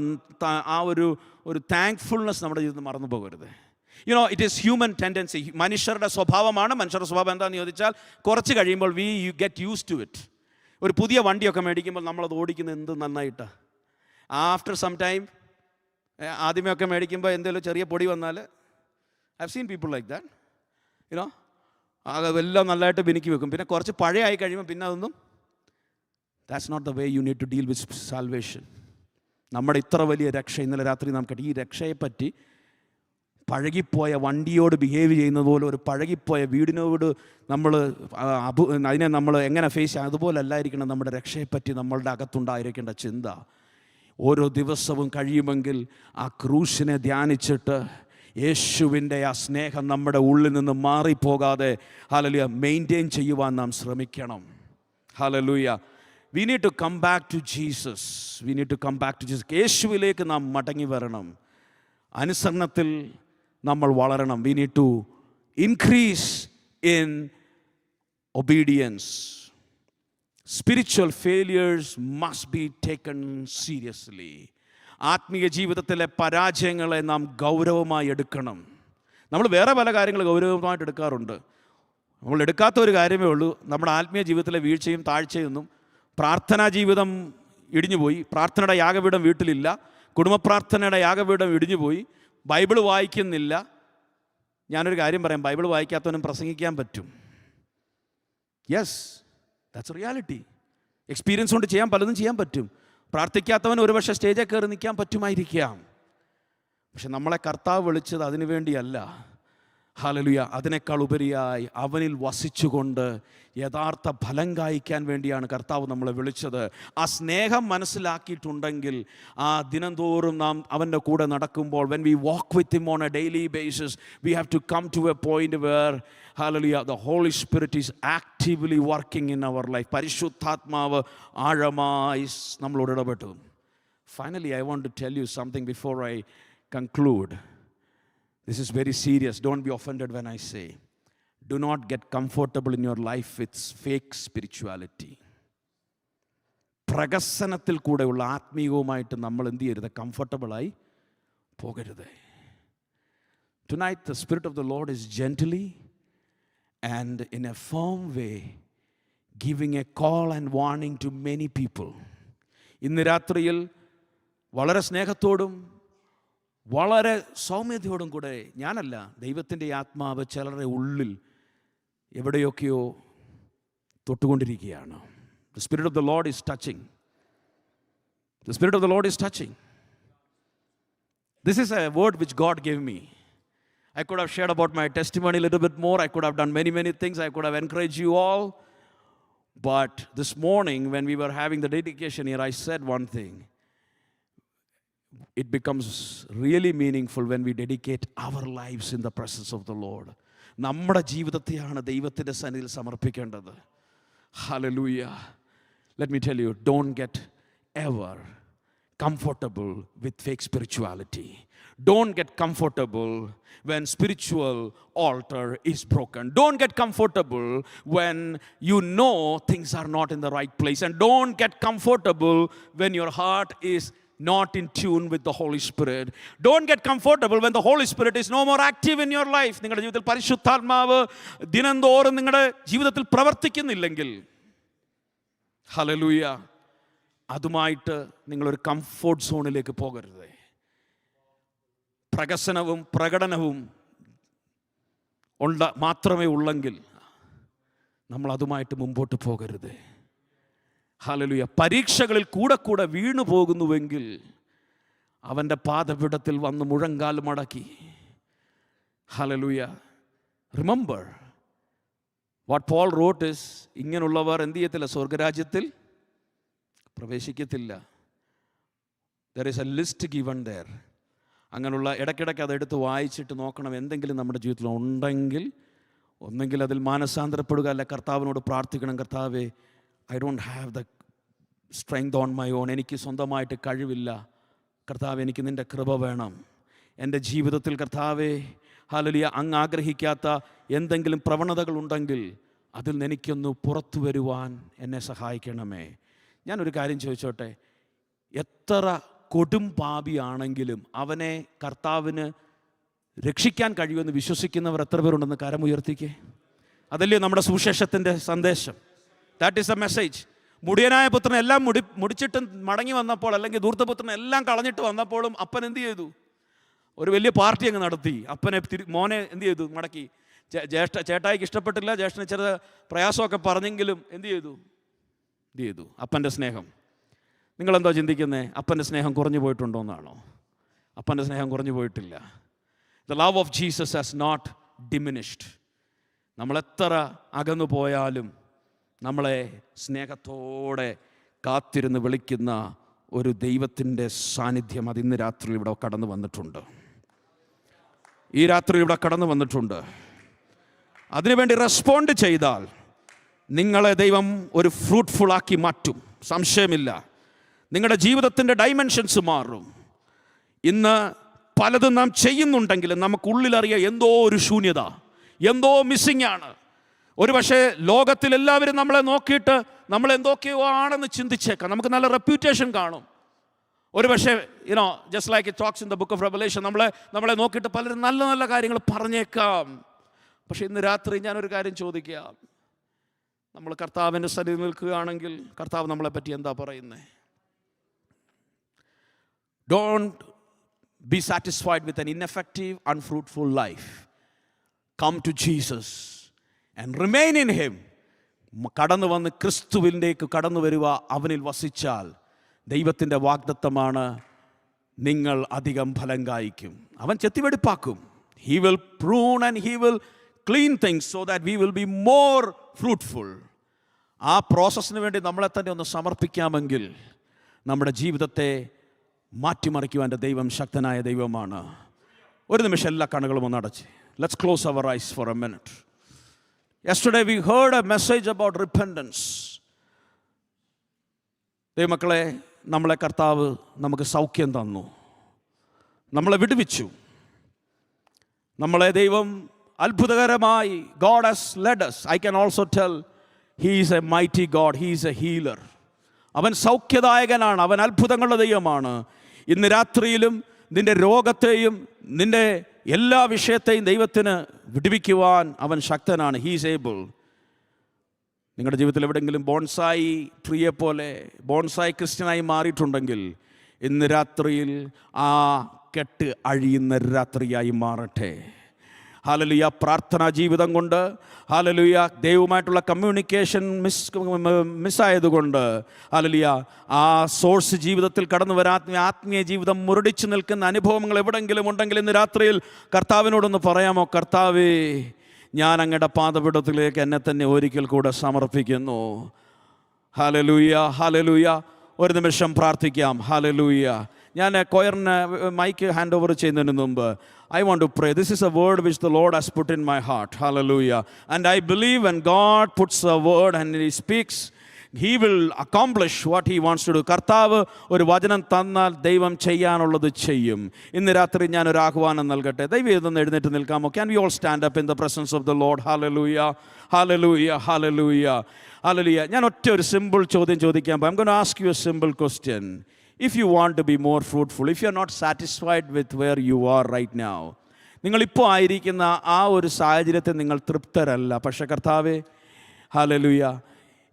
ആ ഒരു താങ്ക്ഫുൾനെസ് നമ്മുടെ ജീവിതത്തിൽ മറന്നു പോകരുത്. You know, it is human tendency. മനുഷ്യരുടെ സ്വഭാവമാണ്. മനുഷ്യരുടെ സ്വഭാവം എന്താണെന്ന് ചോദിച്ചാൽ കുറച്ച് കഴിയുമ്പോൾ you get used to it. ഒരു പുതിയ വണ്ടിയൊക്കെ മേടിക്കുമ്പോൾ നമ്മളത് ഓടിക്കുന്നത് എന്ത് നന്നായിട്ടാണ്. ആഫ്റ്റർ സം ടൈം, ആദ്യമൊക്കെ മേടിക്കുമ്പോൾ എന്തെങ്കിലും ചെറിയ പൊടി വന്നാൽ, I have seen people like that. You know, അതെല്ലാം നല്ലതായിട്ട് ബിനിക്ക് വെക്കും. പിന്നെ കുറച്ച് പഴയമായി കഴിയുമ്പോൾ പിന്നെ അതൊന്നും, that's not the way you need to deal with salvation. നമ്മുടെ ഇത്ര വലിയ രക്ഷ, ഇന്നലെ രാത്രി നമുക്ക് ഈ രക്ഷയെപ്പറ്റി പഴകിപ്പോയ വണ്ടിയോട് ബിഹേവ് ചെയ്യുന്നത് പോലെ, ഒരു പഴകിപ്പോയ വീടിനോട് അതിനെ നമ്മൾ എങ്ങനെ ഫേസ് ചെയ്യാം, അതുപോലെ അല്ലായിരിക്കണം നമ്മുടെ രക്ഷയെപ്പറ്റി നമ്മളുടെ അകത്തുണ്ടായിരിക്കേണ്ട ചിന്ത. ഓരോ ദിവസവും കഴിയുമെങ്കിൽ ആ ക്രൂശിനെ ധ്യാനിച്ചിട്ട് യേശുവിൻ്റെ ആ സ്നേഹം നമ്മുടെ ഉള്ളിൽ നിന്ന് മാറിപ്പോകാതെ ഹല്ലേലൂയ മെയിൻറ്റെയിൻ ചെയ്യുവാൻ നാം ശ്രമിക്കണം. Hallelujah. We need to come back to Jesus. We need to come back to Jesus. യേശുവിലേക്ക് നാം മടങ്ങി വരണം. അനുസരണത്തിൽ നമ്മൾ വളരണം. We need to increase in obedience. Spiritual failures must be taken seriously. ആത്മീയ ജീവിതത്തിലെ പരാജയങ്ങളെ നാം ഗൗരവമായി എടുക്കണം. നമ്മൾ വേറെ പല കാര്യങ്ങൾ ഗൗരവമായിട്ട് എടുക്കാറുണ്ട്. നമ്മൾ എടുക്കാത്ത ഒരു കാര്യമേ ഉള്ളൂ, നമ്മുടെ ആത്മീയ ജീവിതത്തിലെ വീഴ്ചയും താഴ്ചയൊന്നും. പ്രാർത്ഥനാ ജീവിതം ഇടിഞ്ഞുപോയി, പ്രാർത്ഥനയുടെ യാഗപീഠം വീട്ടിലില്ല, കുടുംബ പ്രാർത്ഥനയുടെ യാഗപീഠം ഇടിഞ്ഞുപോയി, ബൈബിൾ വായിക്കുന്നില്ല. ഞാനൊരു കാര്യം പറയാം, ബൈബിൾ വായിക്കാത്തവനും പ്രസംഗിക്കാൻ പറ്റും. Yes, that's reality. എക്സ്പീരിയൻസ് കൊണ്ട് പലതും ചെയ്യാൻ പറ്റും. പ്രാർത്ഥിക്കാത്തവൻ ഒരുപക്ഷെ സ്റ്റേജിൽ കയറി നിൽക്കാൻ പറ്റുമായിരിക്കാം. പക്ഷെ നമ്മളെ കർത്താവ് വിളിച്ചത് അതിനു വേണ്ടിയല്ല. ഹല്ലേലൂയ. അതിനേക്കാൾ ഉപരിയായി അവനിൽ വസിച്ചുകൊണ്ട് യഥാർത്ഥ ഫലം കായ്ക്കാൻ വേണ്ടിയാണ് കർത്താവ് നമ്മളെ വിളിച്ചത്. ആ സ്നേഹം മനസ്സിലാക്കിയിട്ടുണ്ടെങ്കിൽ ആ ദിനംതോറും നാം അവൻ്റെ കൂടെ നടക്കുമ്പോൾ, when we walk with him on a daily basis, we have to come to a point where hallelujah, the Holy Spirit is actively working in our life. പരിശുദ്ധാത്മാവ് ആഴമായി നമ്മളോട് ഇടപെട്ടു. Finally, I want to tell you something before I conclude. This is very serious. Don't be offended when I say, do not get comfortable in your life with fake spirituality. പ്രഹസനത്തിൽ കൂടെയുള്ള ആത്മീയവുമായിട്ട് നമ്മൾ എന്ത് ചെയ്യരുത്? കംഫർട്ടബിളായി പോകരുത്. Tonight the Spirit of the Lord is gently and in a firm way giving a call and warning to many people. ഇന്ന് രാത്രിയിൽ വളരെ സ്നേഹത്തോടും വളരെ സൗമ്യതയോടും കൂടെ, ഞാനല്ല, ദൈവത്തിൻ്റെ ആത്മാവ് ചിലരുടെ ഉള്ളിൽ എവിടെയൊക്കെയോ തൊട്ടുകൊണ്ടിരിക്കുകയാണ്. The Spirit of the Lord is touching. The Spirit of the Lord is touching. This is a word which God gave me. I could have shared about my testimony a little bit more. I could have done many things. I could have encouraged you all. But this morning when we were having the dedication here, I said one thing. It becomes really meaningful when we dedicate our lives in the presence of the Lord. നമ്മുടെ ജീവിതത്തെയാണ് ദൈവത്തിൻ്റെ സന്നിധിയിൽ സമർപ്പിക്കേണ്ടത്. Hallelujah. Let me tell you, don't get ever comfortable with fake spirituality. Don't get comfortable when spiritual altar is broken. Don't get comfortable when you know things are not in the right place. And don't get comfortable when your heart is not in tune with the Holy Spirit. Don't get comfortable when the Holy Spirit is no more active in your life. നിങ്ങളുടെ ജീവിതത്തിൽ പരിശുദ്ധാത്മാവ് ദിനംതോറും നിങ്ങളുടെ ജീവിതത്തിൽ പ്രവർത്തിക്കുന്നില്ലെങ്കിൽ, ഹല്ലേലൂയ, അതുമായിട്ട് നിങ്ങളൊരു കംഫോർട്ട് സോണിലേക്ക് പോകരുത്. പ്രകസനവും പ്രകടനവും മാത്രമേ ഉള്ളെങ്കിൽ നമ്മൾ അതുമായിട്ട് മുമ്പോട്ട് പോകരുത്. ഹല്ലേലൂയ. പരീക്ഷകളിൽ കൂടെ വീണു പോകുന്നുവെങ്കിൽ അവൻ്റെ പാദപീഠത്തിൽ വന്ന് മുഴങ്കാൽ മടക്കി, hallelujah, remember what Paul wrote is, ഇങ്ങനെയുള്ളവർ എന്ത് ചെയ്യത്തില്ല? സ്വർഗരാജ്യത്തിൽ പ്രവേശിക്കത്തില്ല. There is a list given there. അങ്ങനെയുള്ള ഇടയ്ക്കിടയ്ക്ക് അതെടുത്ത് വായിച്ചിട്ട് നോക്കണം. എന്തെങ്കിലും നമ്മുടെ ജീവിതത്തിൽ ഉണ്ടെങ്കിൽ ഒന്നെങ്കിൽ അതിൽ മാനസാന്തരപ്പെടുക, അല്ല കർത്താവിനോട് പ്രാർത്ഥിക്കണം. കർത്താവേ, I don't have the strength on my own. എനിക്ക് സ്വന്തമായിട്ട് കഴിവില്ല. കർത്താവേ, എനിക്ക് നിൻ്റെ കൃപ വേണം. എൻ്റെ ജീവിതത്തിൽ കർത്താവേ, ഹല്ലേലൂയ, അങ്ങ് ആഗ്രഹിക്കാത്ത എന്തെങ്കിലും പ്രവണതകളുണ്ടെങ്കിൽ അതിൽ നിന്ന് എനിക്കൊന്ന് പുറത്തു വരുവാൻ എന്നെ സഹായിക്കണമേ. ഞാനൊരു കാര്യം ചോദിച്ചോട്ടെ, എത്ര കൊടും പാപിയാണെങ്കിലും അവനെ കർത്താവിന് രക്ഷിക്കാൻ കഴിയുമെന്ന് വിശ്വസിക്കുന്നവർ എത്ര പേരുണ്ടെന്ന് കരമുയർത്തിക്കേ. അതല്ലേ നമ്മുടെ സുവിശേഷത്തിൻ്റെ സന്ദേശം. That is a message. മുടിയനായ പുത്രൻ എല്ലാം മുടിച്ചിട്ട് മടങ്ങി വന്നപ്പോൾ, അല്ലെങ്കിൽ ധൂർത്തപുത്രൻ എല്ലാം കളഞ്ഞിട്ട് വന്നപ്പോഴും അപ്പൻ എന്ത് ചെയ്തു? ഒരു വലിയ പാർട്ടി അങ്ങ് നടത്തി. അപ്പനെ മോനെ എന്ത് ചെയ്തു? മടക്കി. ചേട്ടായിക്ക് ഇഷ്ടപ്പെട്ടില്ല, ജ്യേഷ്ഠന് ചെറിയ പ്രയാസമൊക്കെ പറഞ്ഞെങ്കിലും എന്ത് ചെയ്തു? അപ്പൻ്റെ സ്നേഹം. നിങ്ങളെന്തോ ചിന്തിക്കുന്നത്? അപ്പൻ്റെ സ്നേഹം കുറഞ്ഞു പോയിട്ടുണ്ടോ എന്നാണോ? അപ്പൻ്റെ സ്നേഹം കുറഞ്ഞു പോയിട്ടില്ല. The love of Jesus has not diminished. നമ്മളെത്ര അകന്നു പോയാലും നമ്മളെ സ്നേഹത്തോടെ കാത്തിരുന്ന് വിളിക്കുന്ന ഒരു ദൈവത്തിൻ്റെ സാന്നിധ്യം അത് ഇന്ന് രാത്രി ഇവിടെ കടന്നു വന്നിട്ടുണ്ട്. ഈ രാത്രി ഇവിടെ കടന്നു വന്നിട്ടുണ്ട്. അതിനുവേണ്ടി റെസ്പോണ്ട് ചെയ്താൽ നിങ്ങളെ ദൈവം ഒരു ഫ്രൂട്ട്ഫുള്ളാക്കി മാറ്റും, സംശയമില്ല. നിങ്ങളുടെ ജീവിതത്തിൻ്റെ ഡൈമെൻഷൻസ് മാറും. ഇന്ന് പലതും നാം ചെയ്യുന്നുണ്ടെങ്കിലും നമുക്കുള്ളിലറിയാം എന്തോ ഒരു ശൂന്യത, എന്തോ മിസ്സിംഗ് ആണ്. ഒരു പക്ഷേ ലോകത്തിലെല്ലാവരും നമ്മളെ നോക്കിയിട്ട് നമ്മൾ എന്തൊക്കെയോ ആണെന്ന് ചിന്തിച്ചേക്കാം. നമുക്ക് നല്ല റെപ്യൂട്ടേഷൻ കാണും. ഒരു പക്ഷേ just like it talks in the book of revelation, നമ്മളെ നോക്കിയിട്ട് പലരും നല്ല നല്ല കാര്യങ്ങൾ പറഞ്ഞേക്കാം. പക്ഷേ ഇന്ന് രാത്രി ഞാനൊരു കാര്യം ചോദിക്കാം. നമ്മൾ കർത്താവിൻ്റെ സന്നിധിയിൽ നിൽക്കുകയാണെങ്കിൽ കർത്താവ് നമ്മളെ പറ്റി എന്താ പറയുന്നത്? Don't be satisfied with an ineffective, unfruitful life. Come to Jesus and remain in Him. കടന്നു വന്ന് ക്രിസ്തുവിലേക്ക് കടന്നു വരിക, അവനിൽ വസിച്ചാൽ ദൈവത്തിൻ്റെ വാഗ്ദത്തമാണ്, നിങ്ങൾ അധികം ഫലം കായ്ക്കും. അവൻ ചെത്തിവെടിപ്പാക്കും. He will prune and He will clean things so that we will be more fruitful. ആ പ്രോസസ്സിന് വേണ്ടി നമ്മളെ തന്നെ ഒന്ന് സമർപ്പിക്കാമെങ്കിൽ നമ്മുടെ ജീവിതത്തെ മാറ്റിമറിക്കുവാൻ ദൈവം ശക്തനായ ദൈവമാണ്. ഒരു നിമിഷം എല്ലാ കണ്ണുകളും ഒന്ന് അടച്ച്. Let's close our eyes for a minute. Yesterday we heard a message about repentance. ദൈവമക്കളെ, നമ്മളെ കർത്താവ് നമുക്ക് സൗഖ്യം തന്നു, നമ്മളെ വിടുവിച്ചു. നമ്മളെ ദൈവം അത്ഭുതകരമായി God has led us. I can also tell He is a mighty God. He is a healer. അവൻ സൗഖ്യദായകനാണ്, അവൻ അത്ഭുതങ്ങളുടെ ദൈവമാണ്. ഇന്ന് രാത്രിയിലും നിന്റെ രോഗത്തെയും നിന്റെ എല്ലാ വിഷയത്തെയും ദൈവത്തിന് വിടുവിക്കുവാൻ അവൻ ശക്തനാണ്. He is able. നിങ്ങളുടെ ജീവിതത്തിൽ എവിടെയെങ്കിലും ബോൺസായി ട്രീയെ പോലെ ബോൺസായി ക്രിസ്ത്യനായി മാറിയിട്ടുണ്ടെങ്കിൽ ഇന്ന് രാത്രിയിൽ ആ കെട്ട് അഴിയുന്ന രാത്രിയായി മാറട്ടെ. ഹല്ലേലൂയ. പ്രാർത്ഥനാ ജീവിതം കൊണ്ട്, ഹല്ലേലൂയ, ദൈവവുമായിട്ടുള്ള കമ്മ്യൂണിക്കേഷൻ മിസ്സായതുകൊണ്ട്, ഹല്ലേലൂയ, ആ സോഴ്സ് ജീവിതത്തിൽ കടന്നു വരാൻ ആത്മീയ ജീവിതം മുരടിച്ചു നിൽക്കുന്ന അനുഭവങ്ങൾ എവിടെയെങ്കിലും ഉണ്ടെങ്കിൽ ഇന്ന് രാത്രിയിൽ കർത്താവിനോടൊന്ന് പറയാമോ? കർത്താവേ, ഞാൻ അങ്ങയുടെ പാദപീഠത്തിലേക്ക് എന്നെ തന്നെ ഒരിക്കൽ കൂടെ സമർപ്പിക്കുന്നു. Hallelujah, hallelujah. ഒരു നിമിഷം പ്രാർത്ഥിക്കാം. ഹല്ലേലൂയ. ഞാൻ കൊയറിന് മൈക്ക് ഹാൻഡ് ഓവർ ചെയ്യുന്നതിന് മുമ്പ് I want to pray. This is a word which the Lord has put in my heart. Hallelujah. And I believe when God puts a word and He speaks, He will accomplish what He wants to do. കർത്താവ് ഒരു വചനം തന്നാൽ ദൈവം ചെയ്യാനുള്ളത് ചെയ്യും. ഇന്ന് രാത്രി ഞാൻ ഒരു ആഹ്വാനം നൽകട്ടെ. ദൈവം ഇതൊന്ന് എഴുന്നേറ്റ് നിൽക്കാമോ? Can we all stand up in the presence of the Lord? Hallelujah. Hallelujah. Hallelujah. Hallelujah. ഞാൻ ഒറ്റ ഒരു സിമ്പിൾ ചോദ്യം ചോദിക്കാൻ പോകും. I'm going to ask you a simple question. If you want to be more fruitful, if you are not satisfied with where you are right now, നിങ്ങളിപ്പോൾ ആയിരിക്കുന്ന ആ ഒരു സാഹചര്യത്തിൽ നിങ്ങൾ തൃപ്തരല്ല. പക്ഷേ കർത്താവേ, ഹല്ലേലൂയ,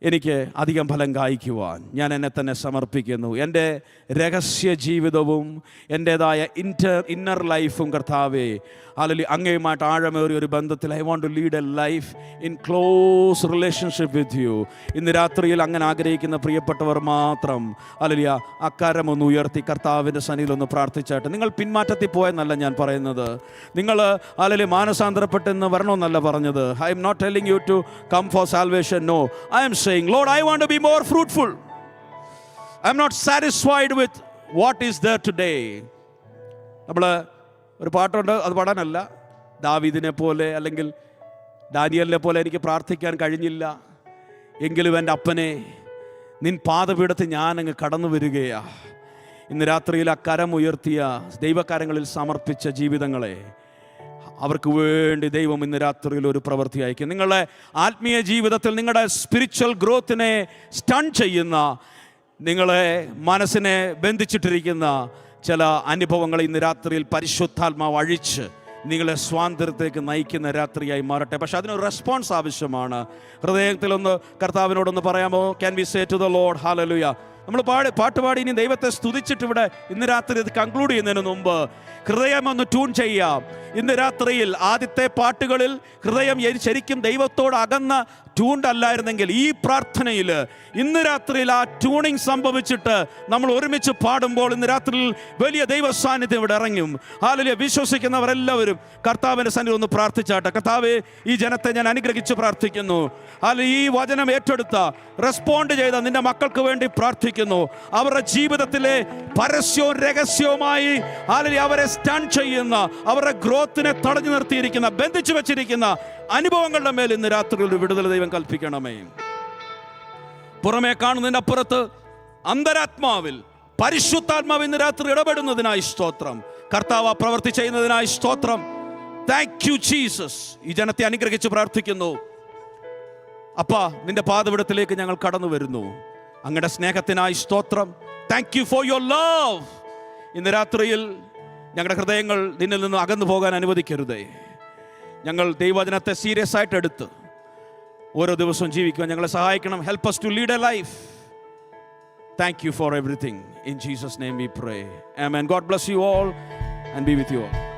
എനിക്ക് അധികം ഫലം കായ്ക്കുവാൻ ഞാൻ എന്നെ തന്നെ സമർപ്പിക്കുന്നു. എൻ്റെ രഹസ്യ ജീവിതവും എൻ്റേതായ ഇന്നർ ലൈഫും കർത്താവേ, ഹല്ലേലൂയ, അങ്ങയുമായിട്ട് ആഴമേറിയ ഒരു ബന്ധത്തിൽ I want to lead a life in close relationship with you. ഇന്ന് രാത്രിയിൽ അങ്ങനെ ആഗ്രഹിക്കുന്ന പ്രിയപ്പെട്ടവർ മാത്രം, ഹല്ലേലൂയ, അക്കാരമൊന്ന് ഉയർത്തി കർത്താവിൻ്റെ സന്നിധിയിലൊന്ന് പ്രാർത്ഥിച്ചായിട്ട്. നിങ്ങൾ പിന്മാറ്റത്തിൽ പോയെന്നല്ല ഞാൻ പറയുന്നത്, നിങ്ങൾ ഹല്ലേലൂയ മാനസാന്തരപ്പെട്ടെന്ന് വരണമെന്നല്ല പറഞ്ഞത്. I'm not telling you to come for salvation. No, I'm saying, Lord, I want to be more fruitful. I'm not satisfied with what is there today. നമ്മൾ ഒരു പാട്ടുണ്ട്, അത് പാടാനല്ല. ദാവീദിനെ പോലെ അല്ലെങ്കിൽ ദാനിയേലിനെ പോലെ എനിക്ക് പ്രാർത്ഥിക്കാൻ കഴിഞ്ഞില്ല, എങ്കിലും എൻ്റെ അപ്പനെ നിൻ പാദപീഠത്തിൽ ഞാനങ്ങ് കടന്നു വരികയാ. ഇന്ന് രാത്രിയിൽ ആ കരം ഉയർത്തിയ ദൈവകരങ്ങളിൽ സമർപ്പിച്ച ജീവിതങ്ങളെ അവർക്ക് വേണ്ടി ദൈവം ഇന്ന് രാത്രിയിൽ ഒരു പ്രവൃത്തി അയക്കും. നിങ്ങളുടെ ആത്മീയ ജീവിതത്തിൽ നിങ്ങളുടെ സ്പിരിച്വൽ ഗ്രോത്തിനെ സ്റ്റൺ ചെയ്യുന്ന, നിങ്ങളെ മനസ്സിനെ ബന്ധിച്ചിട്ടിരിക്കുന്ന ചില അനുഭവങ്ങൾ ഇന്ന് രാത്രിയിൽ പരിശുദ്ധാത്മാവ് അഴിച്ച് നിങ്ങളെ സ്വാതന്ത്ര്യത്തിലേക്ക് നയിക്കുന്ന രാത്രിയായി മാറട്ടെ. പക്ഷെ അതിനൊരു റെസ്പോൺസ് ആവശ്യമാണ്. ഹൃദയത്തിലൊന്ന് കർത്താവിനോടൊന്ന് പറയാമോ? Can we say to the Lord hallelujah. നമ്മൾ പാട്ടുപാടി ഇനി ദൈവത്തെ സ്തുതിച്ചിട്ട് ഇവിടെ ഇന്ന് രാത്രി ഇത് കൺക്ലൂഡ് ചെയ്യുന്നതിന് മുമ്പ് ഹൃദയം ഒന്ന് ട്യൂൺ ചെയ്യാം. ഇന്ന് രാത്രിയിൽ ആദ്യത്തെ പാട്ടുകളിൽ ഹൃദയം ശരിക്കും ദൈവത്തോട് അകന്ന ട്യൂൺഡ് അല്ലായിരുന്നെങ്കിൽ ഈ പ്രാർത്ഥനയിൽ ഇന്ന് രാത്രിയിൽ ആ ട്യൂണിങ് സംഭവിച്ചിട്ട് നമ്മൾ ഒരുമിച്ച് പാടുമ്പോൾ ഇന്ന് രാത്രിയിൽ വലിയ ദൈവ സാന്നിധ്യം ഇവിടെ ഇറങ്ങും. ഹല്ലേലൂയ. വിശ്വസിക്കുന്നവരെല്ലാവരും കർത്താവിൻ്റെ സന്നിധിയിൽ ഒന്ന് പ്രാർത്ഥിച്ചാട്ടെ. കർത്താവേ, ഈ ജനത്തെ ഞാൻ അനുഗ്രഹിച്ച് പ്രാർത്ഥിക്കുന്നു. ഹല്ലേലൂയ. ഈ വചനം ഏറ്റെടുത്ത റെസ്പോണ്ട് ചെയ്ത നിന്റെ മക്കൾക്ക് വേണ്ടി പ്രാർത്ഥിക്കുന്നു. അവരുടെ ജീവിതത്തിലെ പരസ്യവും രഹസ്യവുമായി ഹല്ലേലൂയ അവരെ സ്റ്റൺ ചെയ്യുന്ന, അവരുടെ ഗ്രോത്തിനെ തടഞ്ഞു നിർത്തിയിരിക്കുന്ന, ബന്ധിച്ചു വെച്ചിരിക്കുന്ന അനുഭവങ്ങളുടെ മേൽ ഇന്ന് രാത്രി ഒരു വിടുതൽ ദൈവം കൽപ്പിക്കണമേ. പുറമേ കാണുന്നതിൻ്റെ അപ്പുറത്ത് അന്തരാത്മാവിൽ പരിശുദ്ധാത്മാവ് ഇന്ന് രാത്രി ഇടപെടുന്നതിനായി സ്തോത്രം. കർത്താവ് പ്രവൃത്തി ചെയ്യുന്നതിനായി സ്തോത്രം. Thank you Jesus. ഈ ജനത്തെ അനുഗ്രഹിച്ച് പ്രാർത്ഥിക്കുന്നു. അപ്പാ, നിന്റെ പാദപീഠത്തിലേക്ക് ഞങ്ങൾ കടന്നു വരുന്നു. അങ്ങയുടെ സ്നേഹത്തിനായി സ്തോത്രം. Thank you for your love. ഇന്ന് രാത്രിയിൽ ഞങ്ങളുടെ ഹൃദയങ്ങൾ നിന്നിൽ നിന്ന് അകന്നു പോകാൻ അനുവദിക്കരുതേ. ഞങ്ങൾ ദൈവവചനത്തെ സീരിയസ് ആയിട്ട് എടുത്ത് ഓരോ ദിവസവും ജീവിക്കുവാൻ ഞങ്ങളെ സഹായിക്കണം. Help us to lead a life. Thank you for everything. In Jesus' name we pray. Amen. God bless you all and be with you all.